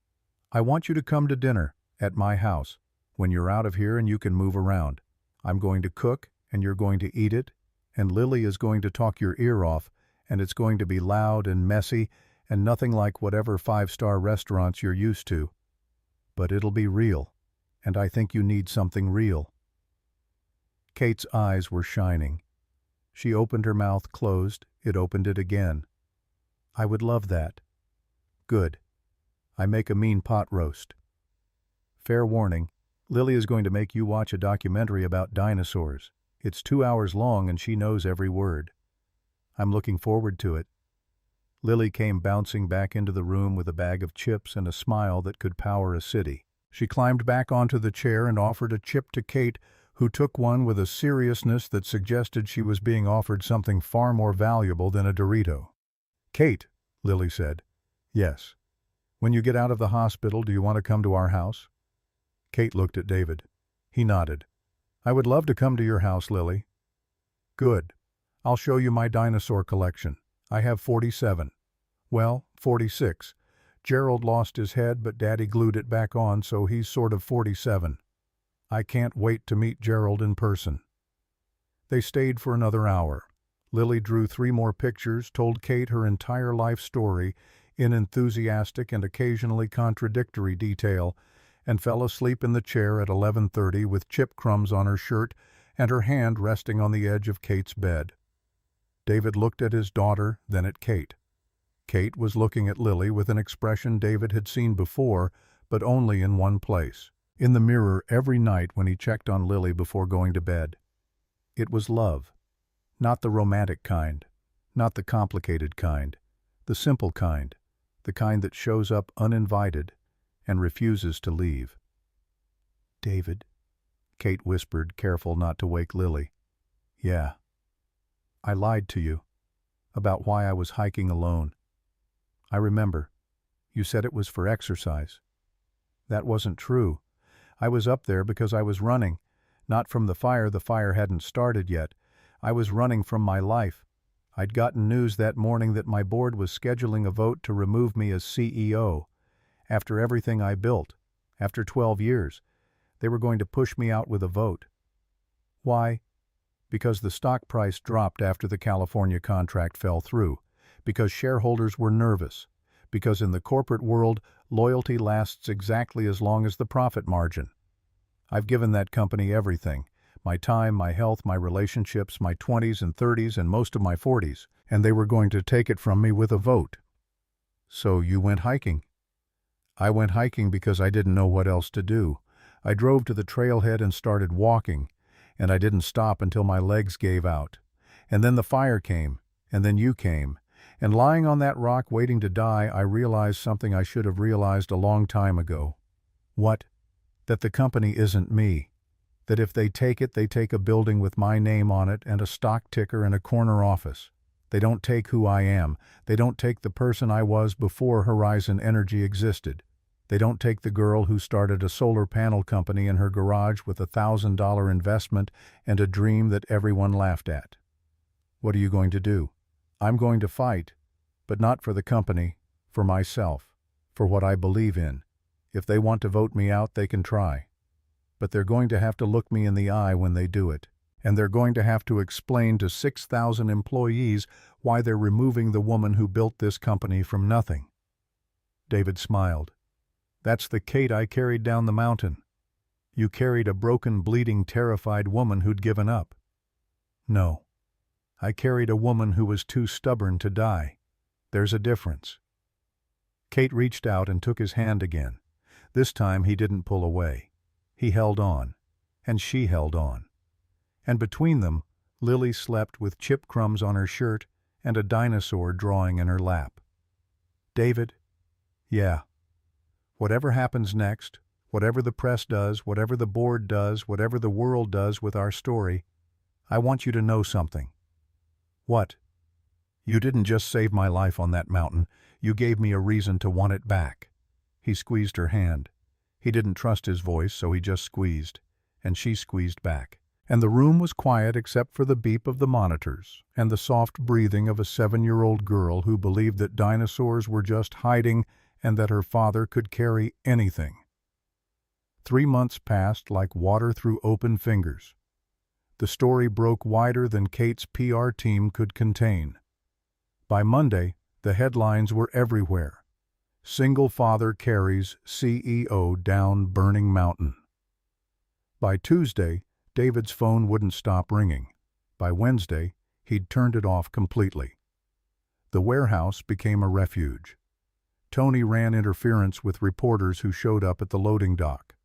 I want you to come to dinner, at my house, when you're out of here and you can move around. I'm going to cook, and you're going to eat it, and Lily is going to talk your ear off, and it's going to be loud and messy, and nothing like whatever five-star restaurants you're used to. But it'll be real, and I think you need something real. Kate's eyes were shining. She opened her mouth closed, it opened it again. I would love that. Good. I make a mean pot roast. Fair warning, Lily is going to make you watch a documentary about dinosaurs. It's 2 hours long and she knows every word. I'm looking forward to it. Lily came bouncing back into the room with a bag of chips and a smile that could power a city. She climbed back onto the chair and offered a chip to Kate, who took one with a seriousness that suggested she was being offered something far more valuable than a Dorito. Kate, Lily said. Yes. When you get out of the hospital, do you want to come to our house? Kate looked at David. He nodded. I would love to come to your house, Lily. Good. I'll show you my dinosaur collection. I have 47. Well, 46. Gerald lost his head, but Daddy glued it back on, so he's sort of 47. I can't wait to meet Gerald in person. They stayed for another hour. Lily drew 3 more pictures, told Kate her entire life story in enthusiastic and occasionally contradictory detail, and fell asleep in the chair at 11:30 with chip crumbs on her shirt and her hand resting on the edge of Kate's bed. David looked at his daughter, then at Kate. Kate was looking at Lily with an expression David had seen before, but only in one place. In the mirror every night when he checked on Lily before going to bed. It was love. Not the romantic kind, not the complicated kind, the simple kind, the kind that shows up uninvited and refuses to leave. David, Kate whispered, careful not to wake Lily. Yeah. I lied to you about why I was hiking alone. I remember. You said it was for exercise. That wasn't true. I was up there because I was running, not from the fire hadn't started yet. I was running from my life. I'd gotten news that morning that my board was scheduling a vote to remove me as CEO. After everything I built, after 12 years, they were going to push me out with a vote. Why? Because the stock price dropped after the California contract fell through, because shareholders were nervous, because in the corporate world, loyalty lasts exactly as long as the profit margin. I've given that company everything, my time, my health, my relationships, my 20s and 30s and most of my 40s, and they were going to take it from me with a vote. So you went hiking? I went hiking because I didn't know what else to do. I drove to the trailhead and started walking, and I didn't stop until my legs gave out. And then the fire came, and then you came. And lying on that rock waiting to die, I realized something I should have realized a long time ago. What? That the company isn't me. That if they take it, they take a building with my name on it and a stock ticker and a corner office. They don't take who I am. They don't take the person I was before Horizon Energy existed. They don't take the girl who started a solar panel company in her garage with a $1,000 investment and a dream that everyone laughed at. What are you going to do? I'm going to fight, but not for the company, for myself, for what I believe in. If they want to vote me out, they can try. But they're going to have to look me in the eye when they do it, and they're going to have to explain to 6,000 employees why they're removing the woman who built this company from nothing. David smiled. That's the Kate I carried down the mountain. You carried a broken, bleeding, terrified woman who'd given up. No. I carried a woman who was too stubborn to die. There's a difference. Kate reached out and took his hand again. This time he didn't pull away. He held on, and she held on. And between them, Lily slept with chip crumbs on her shirt and a dinosaur drawing in her lap. David? Yeah. Whatever happens next, whatever the press does, whatever the board does, whatever the world does with our story, I want you to know something. What? You didn't just save my life on that mountain. You gave me a reason to want it back." He squeezed her hand. He didn't trust his voice, so he just squeezed, and she squeezed back. And the room was quiet except for the beep of the monitors and the soft breathing of a 7-year-old girl who believed that dinosaurs were just hiding and that her father could carry anything. 3 months passed like water through open fingers. The story broke wider than Kate's PR team could contain. By Monday, the headlines were everywhere. "Single father carries CEO down burning mountain." By Tuesday, David's phone wouldn't stop ringing. By Wednesday, he'd turned it off completely. The warehouse became a refuge. Tony ran interference with reporters who showed up at the loading dock.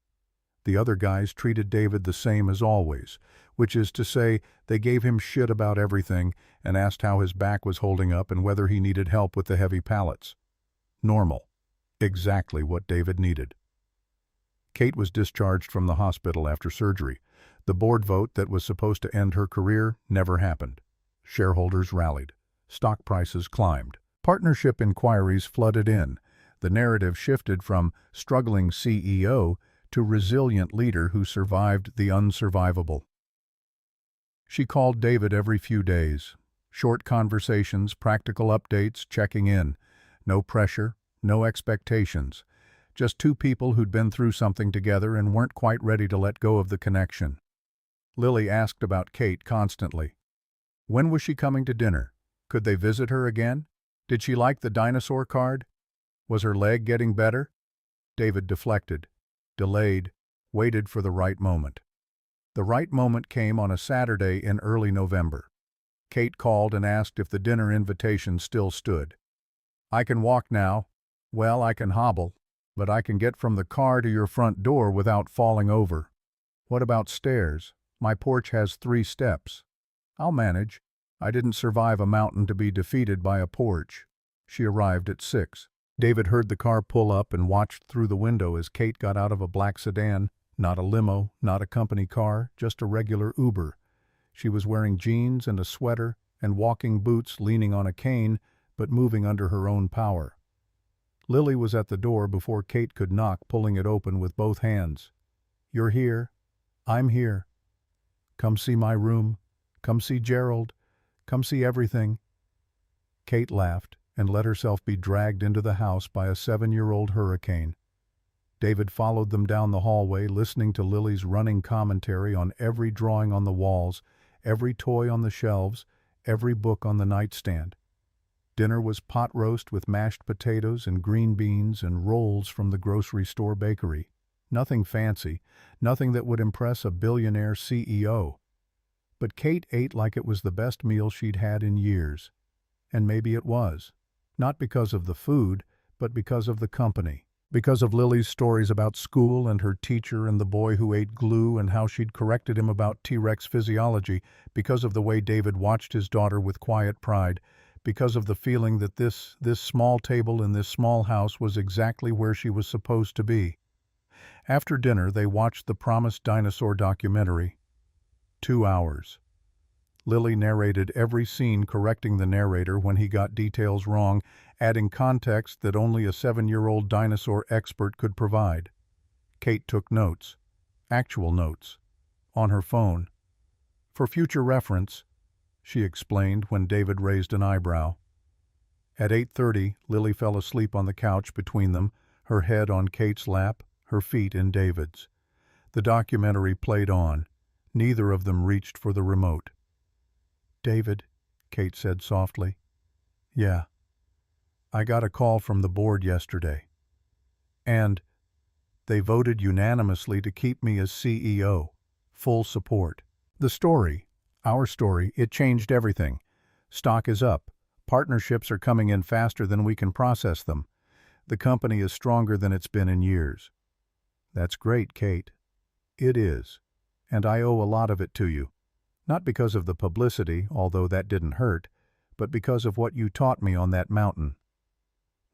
The other guys treated David the same as always, which is to say, they gave him shit about everything and asked how his back was holding up and whether he needed help with the heavy pallets. Normal. Exactly what David needed. Kate was discharged from the hospital after surgery. The board vote that was supposed to end her career never happened. Shareholders rallied. Stock prices climbed. Partnership inquiries flooded in. The narrative shifted from struggling CEO to resilient leader who survived the unsurvivable. She called David every few days. Short conversations, practical updates, checking in. No pressure, no expectations. Just two people who'd been through something together and weren't quite ready to let go of the connection. Lily asked about Kate constantly. When was she coming to dinner? Could they visit her again? Did she like the dinosaur card? Was her leg getting better? David deflected, delayed, waited for the right moment. The right moment came on a Saturday in early November. Kate called and asked if the dinner invitation still stood. "I can walk now. Well, I can hobble, but I can get from the car to your front door without falling over." "What about stairs? My porch has 3 steps." "I'll manage. I didn't survive a mountain to be defeated by a porch." She arrived at 6. David heard the car pull up and watched through the window as Kate got out of a black sedan, not a limo, not a company car, just a regular Uber. She was wearing jeans and a sweater and walking boots, leaning on a cane, but moving under her own power. Lily was at the door before Kate could knock, pulling it open with both hands. "You're here. I'm here. Come see my room. Come see Gerald. Come see everything." Kate laughed and let herself be dragged into the house by a 7-year-old hurricane. David followed them down the hallway, listening to Lily's running commentary on every drawing on the walls, every toy on the shelves, every book on the nightstand. Dinner was pot roast with mashed potatoes and green beans and rolls from the grocery store bakery. Nothing fancy, nothing that would impress a billionaire CEO. But Kate ate like it was the best meal she'd had in years. And maybe it was. Not because of the food, but because of the company. Because of Lily's stories about school and her teacher and the boy who ate glue and how she'd corrected him about T-Rex physiology. Because of the way David watched his daughter with quiet pride. Because of the feeling that this small table in this small house was exactly where she was supposed to be. After dinner, they watched the promised dinosaur documentary. 2 hours. Lily narrated every scene, correcting the narrator when he got details wrong, adding context that only a 7-year-old dinosaur expert could provide. Kate took notes, actual notes, on her phone. "For future reference," she explained when David raised an eyebrow. At 8:30, Lily fell asleep on the couch between them, her head on Kate's lap, her feet in David's. The documentary played on. Neither of them reached for the remote. "David," Kate said softly. "Yeah. I got a call from the board yesterday. And they voted unanimously to keep me as CEO. Full support. The story, our story, it changed everything. Stock is up. Partnerships are coming in faster than we can process them. The company is stronger than it's been in years." "That's great, Kate." "It is. And I owe a lot of it to you. Not because of the publicity, although that didn't hurt, but because of what you taught me on that mountain."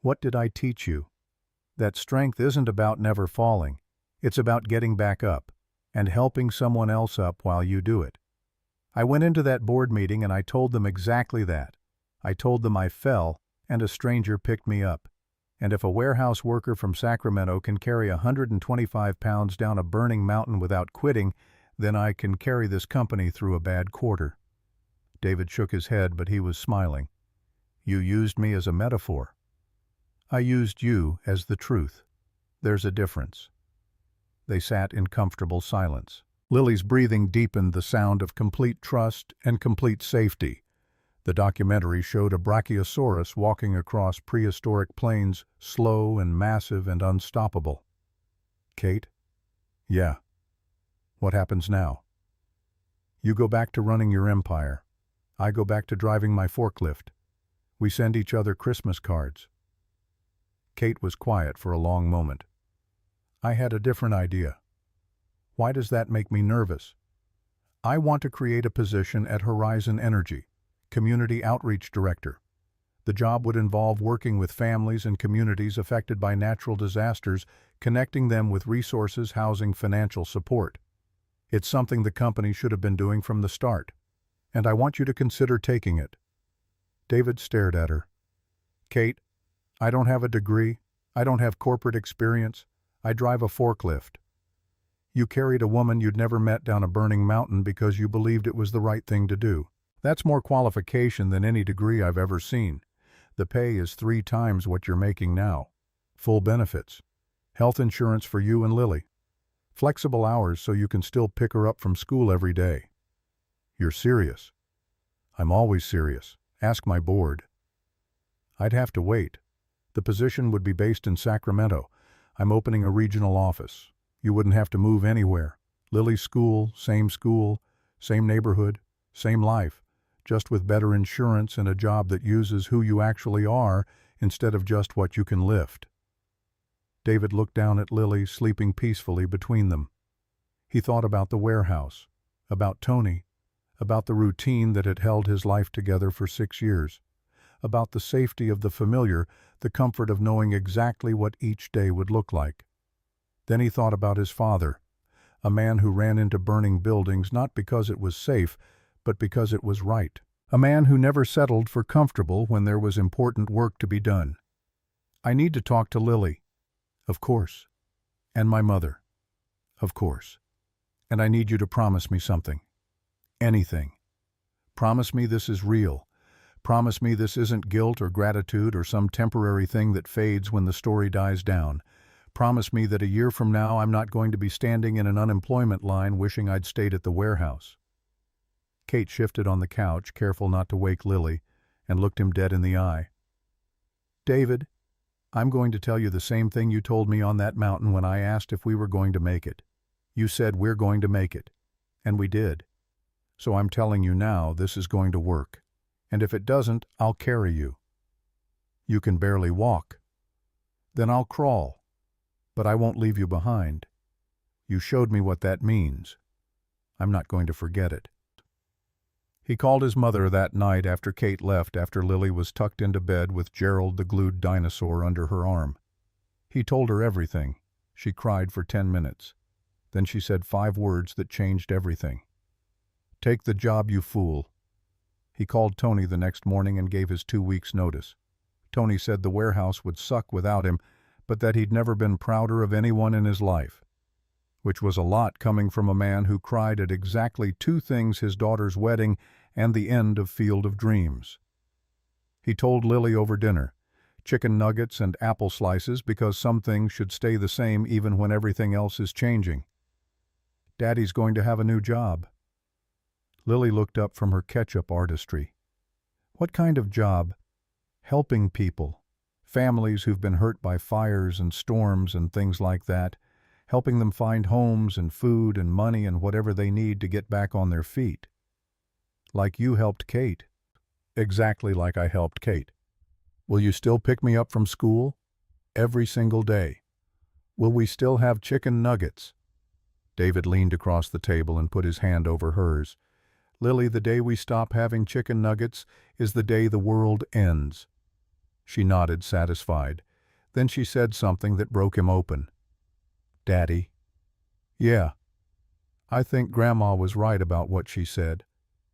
"What did I teach you?" "That strength isn't about never falling. It's about getting back up and helping someone else up while you do it." I went into that board meeting and I told them exactly that. I told them I fell and a stranger picked me up. And if a warehouse worker from Sacramento can carry 125 pounds down a burning mountain without quitting, then I can carry this company through a bad quarter." David shook his head, but he was smiling. "You used me as a metaphor. I used you as the truth. There's a difference." They sat in comfortable silence. Lily's breathing deepened the sound of complete trust and complete safety. The documentary showed a brachiosaurus walking across prehistoric plains, slow and massive and unstoppable. "Kate?" "Yeah." "What happens now?" "You go back to running your empire. I go back to driving my forklift. We send each other Christmas cards." Kate was quiet for a long moment. "I had a different idea." "Why does that make me nervous?" "I want to create a position at Horizon Energy, Community Outreach Director. The job would involve working with families and communities affected by natural disasters, connecting them with resources, housing, financial support. It's something the company should have been doing from the start, and I want you to consider taking it." David stared at her. "Kate, I don't have a degree. I don't have corporate experience. I drive a forklift. You carried a woman you'd never met down a burning mountain because you believed it was the right thing to do. That's more qualification than any degree I've ever seen. The pay is 3 times what you're making now. Full benefits. Health insurance for you and Lily. Flexible hours so you can still pick her up from school every day." "You're serious?" "I'm always serious. Ask my board." "I'd have to wait. The position would be based in Sacramento. I'm opening a regional office. You wouldn't have to move anywhere. Lily's school, same neighborhood, same life, just with better insurance and a job that uses who you actually are instead of just what you can lift." David looked down at Lily, sleeping peacefully between them. He thought about the warehouse, about Tony, about the routine that had held his life together for 6 years, about the safety of the familiar, the comfort of knowing exactly what each day would look like. Then he thought about his father, a man who ran into burning buildings not because it was safe, but because it was right. A man who never settled for comfortable when there was important work to be done. "I need to talk to Lily." "Of course." "And my mother." "Of course." "And I need you to promise me something. Anything. Promise me this is real. Promise me this isn't guilt or gratitude or some temporary thing that fades when the story dies down. Promise me that a year from now I'm not going to be standing in an unemployment line wishing I'd stayed at the warehouse." Kate shifted on the couch, careful not to wake Lily, and looked him dead in the eye. "David, I'm going to tell you the same thing you told me on that mountain when I asked if we were going to make it. You said we're going to make it. And we did. So I'm telling you now this is going to work. And if it doesn't, I'll carry you." "You can barely walk." "Then I'll crawl. But I won't leave you behind. You showed me what that means. I'm not going to forget it." He called his mother that night after Kate left, after Lily was tucked into bed with Gerald the glued dinosaur under her arm. He told her everything. She cried for 10 minutes. Then she said 5 words that changed everything. "Take the job, you fool." He called Tony the next morning and gave his 2 weeks' notice. Tony said the warehouse would suck without him, but that he'd never been prouder of anyone in his life. Which was a lot coming from a man who cried at exactly 2 things: his daughter's wedding and the end of Field of Dreams. He told Lily over dinner, chicken nuggets and apple slices because some things should stay the same even when everything else is changing. "Daddy's going to have a new job." Lily looked up from her ketchup artistry. "What kind of job?" "Helping people. Families who've been hurt by fires and storms and things like that, helping them find homes and food and money and whatever they need to get back on their feet." "Like you helped Kate." "Exactly like I helped Kate." "Will you still pick me up from school?" "Every single day." "Will we still have chicken nuggets?" David leaned across the table and put his hand over hers. "Lily, the day we stop having chicken nuggets is the day the world ends." She nodded, satisfied. Then she said something that broke him open. "Daddy." "Yeah. I think Grandma was right about what she said.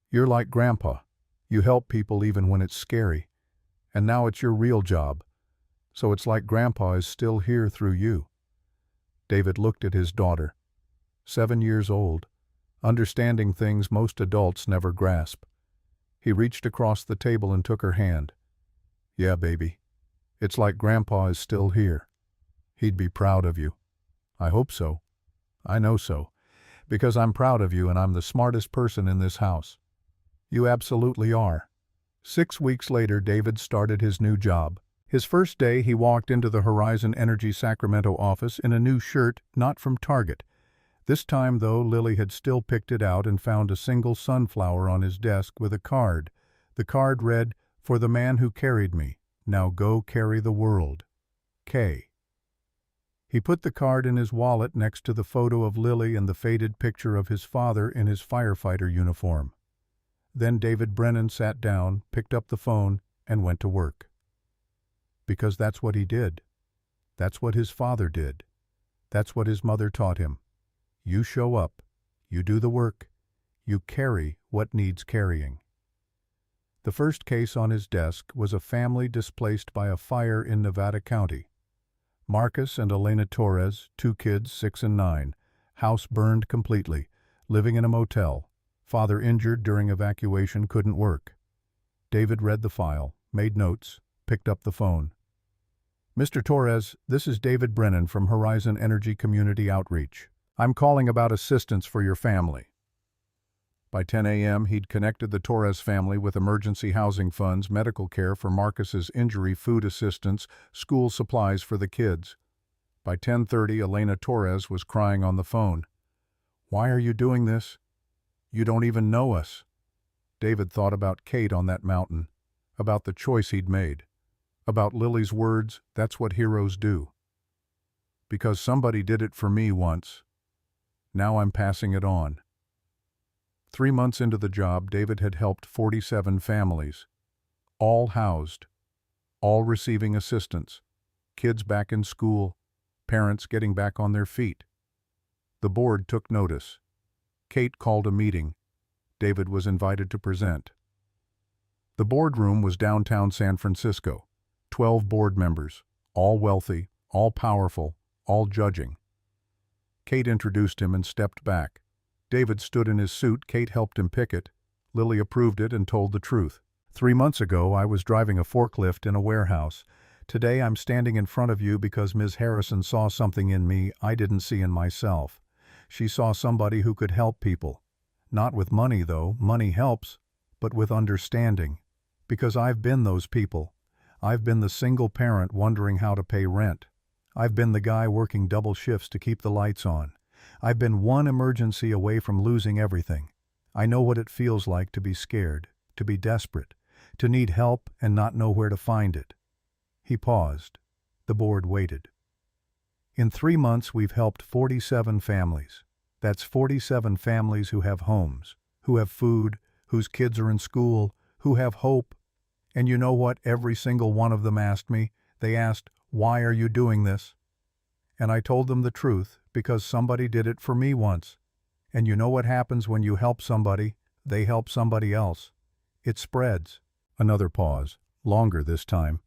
You're like Grandpa. You help people even when it's scary. And now it's your real job. So it's like Grandpa is still here through you." David looked at his daughter, 7 years old, understanding things most adults never grasp. He reached across the table and took her hand. "Yeah, baby. It's like Grandpa is still here. He'd be proud of you." "I hope so. I know so. Because I'm proud of you and I'm the smartest person in this house." "You absolutely are." 6 weeks later, David started his new job. His first day, he walked into the Horizon Energy Sacramento office in a new shirt, not from Target. This time, though, Lily had still picked it out and found a single sunflower on his desk with a card. The card read, "For the man who carried me. Now go carry the world. K." He put the card in his wallet next to the photo of Lily and the faded picture of his father in his firefighter uniform. Then David Brennan sat down, picked up the phone, and went to work. Because that's what he did. That's what his father did. That's what his mother taught him. You show up. You do the work. You carry what needs carrying. The first case on his desk was a family displaced by a fire in Nevada County. Marcus and Elena Torres, 2 kids, 6 and 9, house burned completely, living in a motel. Father injured during evacuation, couldn't work. David read the file, made notes, picked up the phone. "Mr. Torres, this is David Brennan from Horizon Energy Community Outreach. I'm calling about assistance for your family." By 10 a.m., he'd connected the Torres family with emergency housing funds, medical care for Marcus's injury, food assistance, school supplies for the kids. By 10:30, Elena Torres was crying on the phone. "Why are you doing this? You don't even know us." David thought about Kate on that mountain, about the choice he'd made, about Lily's words, "That's what heroes do." "Because somebody did it for me once. Now I'm passing it on." 3 months into the job, David had helped 47 families, all housed, all receiving assistance, kids back in school, parents getting back on their feet. The board took notice. Kate called a meeting. David was invited to present. The boardroom was downtown San Francisco. 12 board members, all wealthy, all powerful, all judging. Kate introduced him and stepped back. David stood in his suit. Kate helped him pick it. Lily approved it and told the truth. 3 months ago, I was driving a forklift in a warehouse. Today, I'm standing in front of you because Ms. Harrison saw something in me I didn't see in myself. She saw somebody who could help people. Not with money, though. Money helps, but with understanding. Because I've been those people. I've been the single parent wondering how to pay rent. I've been the guy working double shifts to keep the lights on. I've been one emergency away from losing everything. I know what it feels like to be scared, to be desperate, to need help and not know where to find it. He paused. The board waited. In 3 months, we've helped 47 families. That's 47 families who have homes, who have food, whose kids are in school, who have hope. And you know what every single one of them asked me? They asked, "Why are you doing this?" And I told them the truth, because somebody did it for me once. And you know what happens when you help somebody? They help somebody else. It spreads. Another pause, longer this time.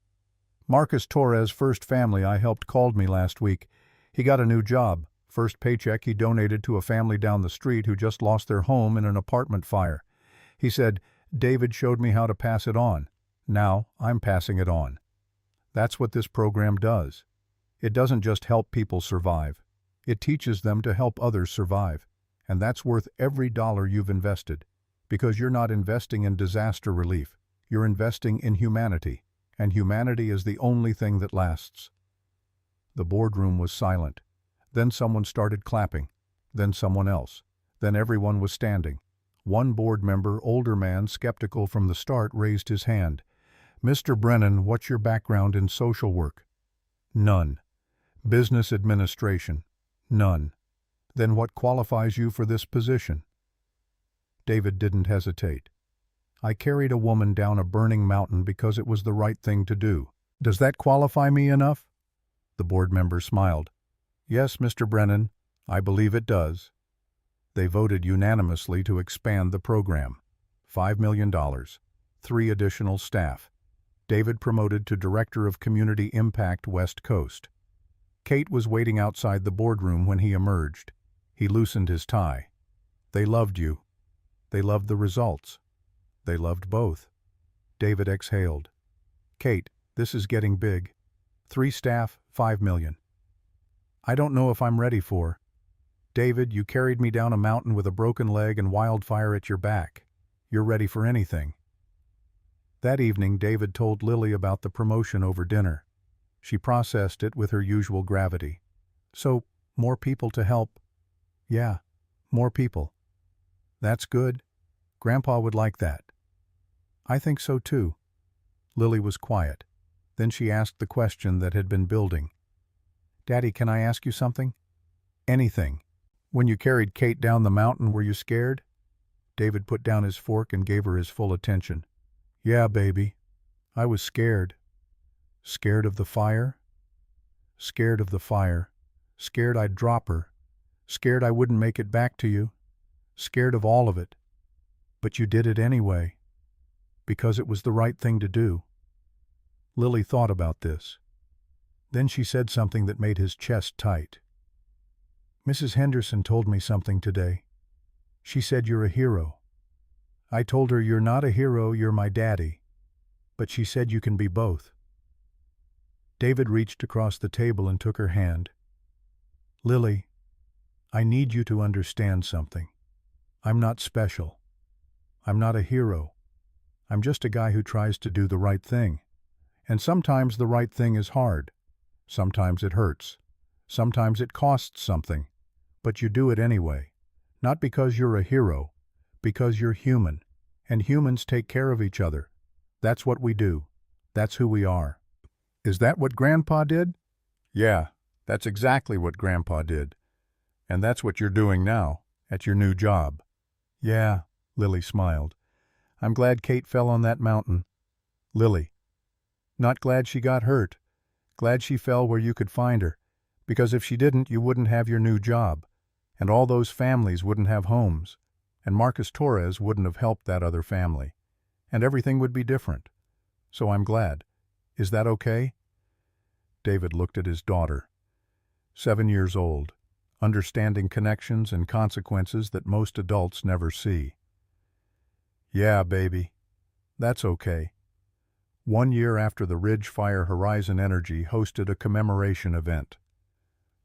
Marcus Torres' first family I helped called me last week. He got a new job. First paycheck he donated to a family down the street who just lost their home in an apartment fire. He said, "David showed me how to pass it on. Now I'm passing it on." That's what this program does. It doesn't just help people survive. It teaches them to help others survive. And that's worth every dollar you've invested. Because you're not investing in disaster relief. You're investing in humanity. And humanity is the only thing that lasts. The boardroom was silent. Then someone started clapping. Then someone else. Then everyone was standing. One board member, older man, skeptical from the start, raised his hand. "Mr. Brennan, what's your background in social work?" "None." "Business administration?" "None." "Then what qualifies you for this position?" David didn't hesitate. "I carried a woman down a burning mountain because it was the right thing to do. Does that qualify me enough?" The board member smiled. "Yes, Mr. Brennan, I believe it does." They voted unanimously to expand the program. $5 million, 3 additional staff. David promoted to Director of Community Impact West Coast. Kate was waiting outside the boardroom when he emerged. He loosened his tie. They loved you. They loved the results. They loved both. David exhaled. Kate, this is getting big. 3 staff, 5 million. I don't know if I'm ready for. David, you carried me down a mountain with a broken leg and wildfire at your back. You're ready for anything. That evening, David told Lily about the promotion over dinner. She processed it with her usual gravity. So, more people to help. Yeah, more people. That's good. Grandpa would like that. I think so too. Lily was quiet. Then she asked the question that had been building. Daddy, can I ask you something? Anything. When you carried Kate down the mountain, were you scared? David put down his fork and gave her his full attention. Yeah, baby. I was scared. Scared of the fire? Scared of the fire. Scared I'd drop her. Scared I wouldn't make it back to you. Scared of all of it. But you did it anyway. Because it was the right thing to do. Lily thought about this. Then she said something that made his chest tight. Mrs. Henderson told me something today. She said you're a hero. I told her you're not a hero, you're my daddy. But she said you can be both. David reached across the table and took her hand. Lily, I need you to understand something. I'm not special. I'm not a hero. I'm just a guy who tries to do the right thing. And sometimes the right thing is hard. Sometimes it hurts. Sometimes it costs something. But you do it anyway. Not because you're a hero, because you're human. And humans take care of each other. That's what we do. That's who we are. Is that what Grandpa did? Yeah, that's exactly what Grandpa did. And that's what you're doing now, at your new job. Yeah, Lily smiled. I'm glad Kate fell on that mountain. Lily. Not glad she got hurt. Glad she fell where you could find her. Because if she didn't, you wouldn't have your new job. And all those families wouldn't have homes. And Marcus Torres wouldn't have helped that other family. And everything would be different. So I'm glad. Is that okay? David looked at his daughter. 7 years old, understanding connections and consequences that most adults never see. Yeah, baby. That's okay. 1 year after the Ridge Fire, Horizon Energy hosted a commemoration event.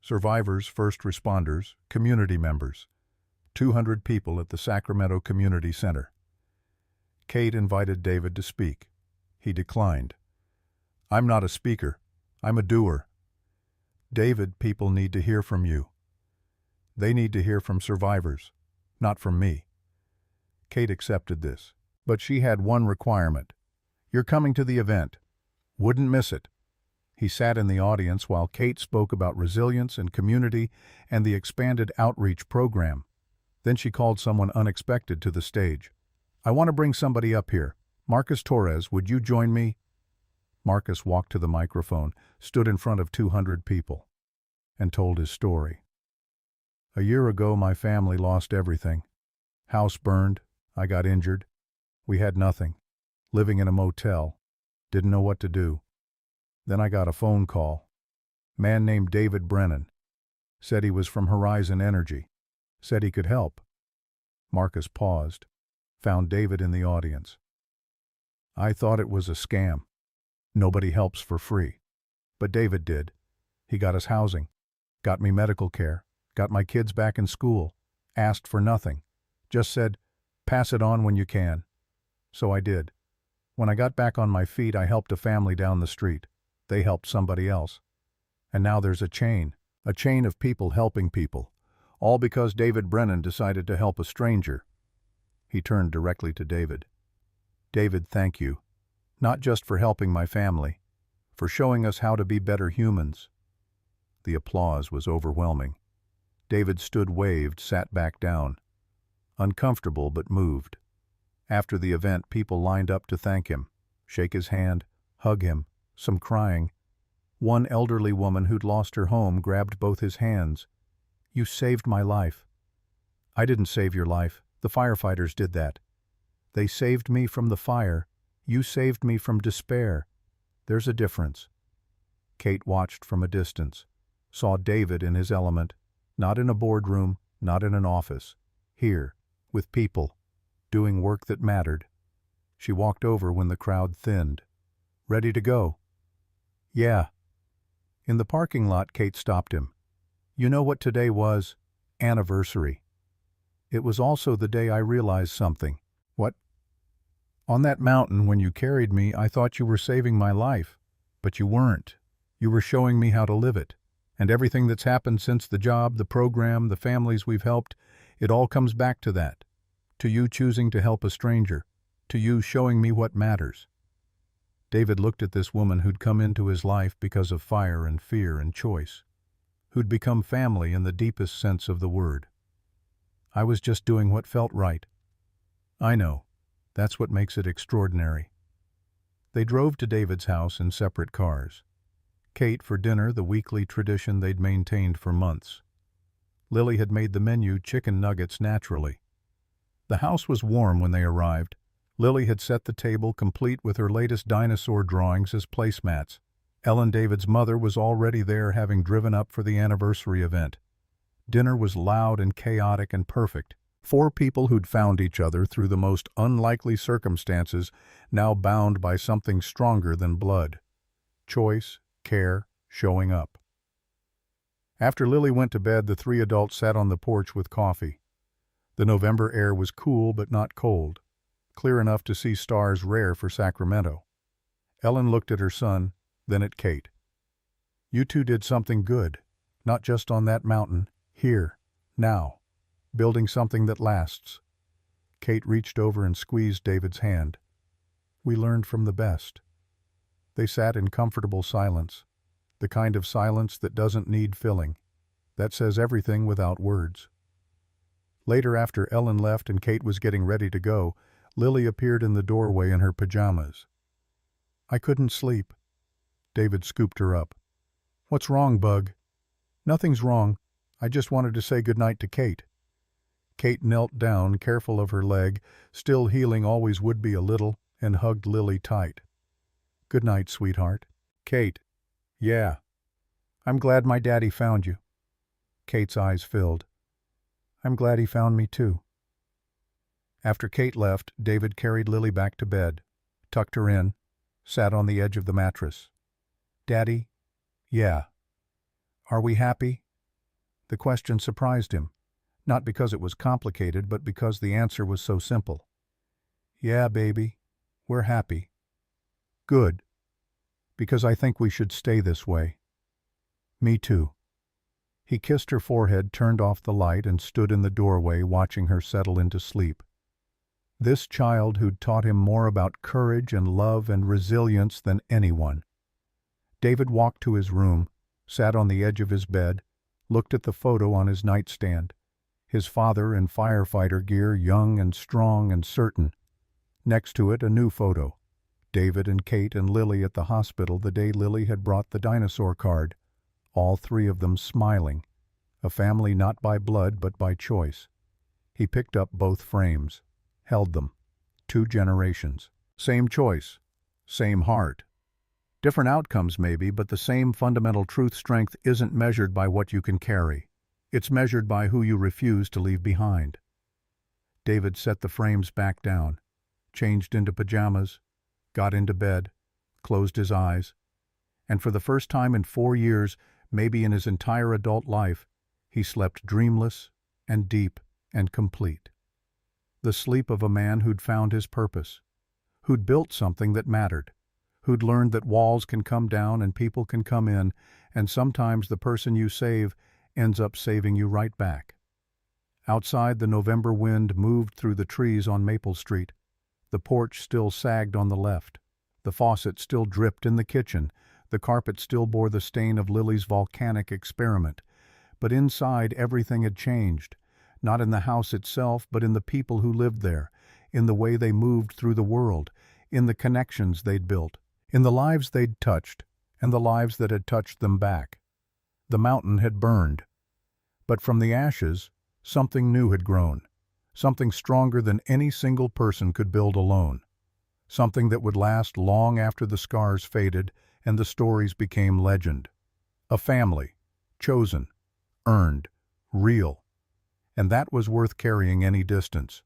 Survivors, first responders, community members. 200 people at the Sacramento Community Center. Kate invited David to speak. He declined. I'm not a speaker. I'm a doer. David, people need to hear from you. They need to hear from survivors, not from me. Kate accepted this, but she had one requirement. You're coming to the event. Wouldn't miss it. He sat in the audience while Kate spoke about resilience and community and the expanded outreach program. Then she called someone unexpected to the stage. I want to bring somebody up here. Marcus Torres, would you join me? Marcus walked to the microphone, stood in front of 200 people, and told his story. A year ago, my family lost everything. House burned. I got injured. We had nothing. Living in a motel. Didn't know what to do. Then I got a phone call. Man named David Brennan. Said he was from Horizon Energy. Said he could help. Marcus paused. Found David in the audience. I thought it was a scam. Nobody helps for free. But David did. He got us housing. Got me medical care. Got my kids back in school. Asked for nothing. Just said, pass it on when you can. So I did. When I got back on my feet, I helped a family down the street. They helped somebody else. And now there's a chain of people helping people, all because David Brennan decided to help a stranger. He turned directly to David. David, thank you. Not just for helping my family, for showing us how to be better humans. The applause was overwhelming. David stood, waved, sat back down. Uncomfortable but moved. After the event, people lined up to thank him, shake his hand, hug him, some crying. One elderly woman who'd lost her home grabbed both his hands. You saved my life. I didn't save your life. The firefighters did that. They saved me from the fire. You saved me from despair. There's a difference. Kate watched from a distance, saw David in his element, not in a boardroom, not in an office. Here, with people, doing work that mattered. She walked over when the crowd thinned. Ready to go? Yeah. In the parking lot, Kate stopped him. You know what today was? Anniversary. It was also the day I realized something. What? On that mountain when you carried me, I thought you were saving my life. But you weren't. You were showing me how to live it. And everything that's happened since the job, the program, the families we've helped, it all comes back to that. To you choosing to help a stranger. To you showing me what matters. David looked at this woman who'd come into his life because of fire and fear and choice. Who'd become family in the deepest sense of the word. I was just doing what felt right. I know. That's what makes it extraordinary. They drove to David's house in separate cars. Kate for dinner, the weekly tradition they'd maintained for months. Lily had made the menu chicken nuggets naturally. The house was warm when they arrived. Lily had set the table complete with her latest dinosaur drawings as placemats. Ellen, David's mother, was already there, having driven up for the anniversary event. Dinner was loud and chaotic and perfect. 4 people who'd found each other through the most unlikely circumstances, now bound by something stronger than blood. Choice, care, showing up. After Lily went to bed, the 3 adults sat on the porch with coffee. The November air was cool but not cold, clear enough to see stars rare for Sacramento. Ellen looked at her son, then at Kate. You two did something good, not just on that mountain, here, now, building something that lasts. Kate reached over and squeezed David's hand. We learned from the best. They sat in comfortable silence, the kind of silence that doesn't need filling, that says everything without words. Later, after Ellen left and Kate was getting ready to go, Lily appeared in the doorway in her pajamas. I couldn't sleep. David scooped her up. What's wrong, Bug? Nothing's wrong. I just wanted to say goodnight to Kate. Kate knelt down, careful of her leg, still healing always would be a little, and hugged Lily tight. Good night, sweetheart. Kate. Yeah. I'm glad my daddy found you. Kate's eyes filled. I'm glad he found me too. After Kate left, David carried Lily back to bed, tucked her in, sat on the edge of the mattress. Daddy? Yeah. Are we happy? The question surprised him, not because it was complicated, but because the answer was so simple. Yeah, baby. We're happy. Good. Because I think we should stay this way. Me too. He kissed her forehead, turned off the light, and stood in the doorway watching her settle into sleep. This child who'd taught him more about courage and love and resilience than anyone. David walked to his room, sat on the edge of his bed, looked at the photo on his nightstand. His father in firefighter gear, young and strong and certain. Next to it, a new photo. David and Kate and Lily at the hospital the day Lily had brought the dinosaur card. All 3 of them smiling. A family not by blood but by choice. He picked up both frames. Held them. 2 generations. Same choice. Same heart. Different outcomes maybe, but the same fundamental truth. Strength isn't measured by what you can carry. It's measured by who you refuse to leave behind. David set the frames back down, changed into pajamas, got into bed, closed his eyes, and for the first time in 4 years, maybe in his entire adult life, he slept dreamless and deep and complete. The sleep of a man who'd found his purpose, who'd built something that mattered, who'd learned that walls can come down and people can come in, and sometimes the person you save ends up saving you right back. Outside, the November wind moved through the trees on Maple Street. The porch still sagged on the left. The faucet still dripped in the kitchen. The carpet still bore the stain of Lily's volcanic experiment. But inside, everything had changed. Not in the house itself, but in the people who lived there, in the way they moved through the world, in the connections they'd built, in the lives they'd touched, and the lives that had touched them back. The mountain had burned. But from the ashes, something new had grown, something stronger than any single person could build alone, something that would last long after the scars faded and the stories became legend. A family, chosen, earned, real, and that was worth carrying any distance.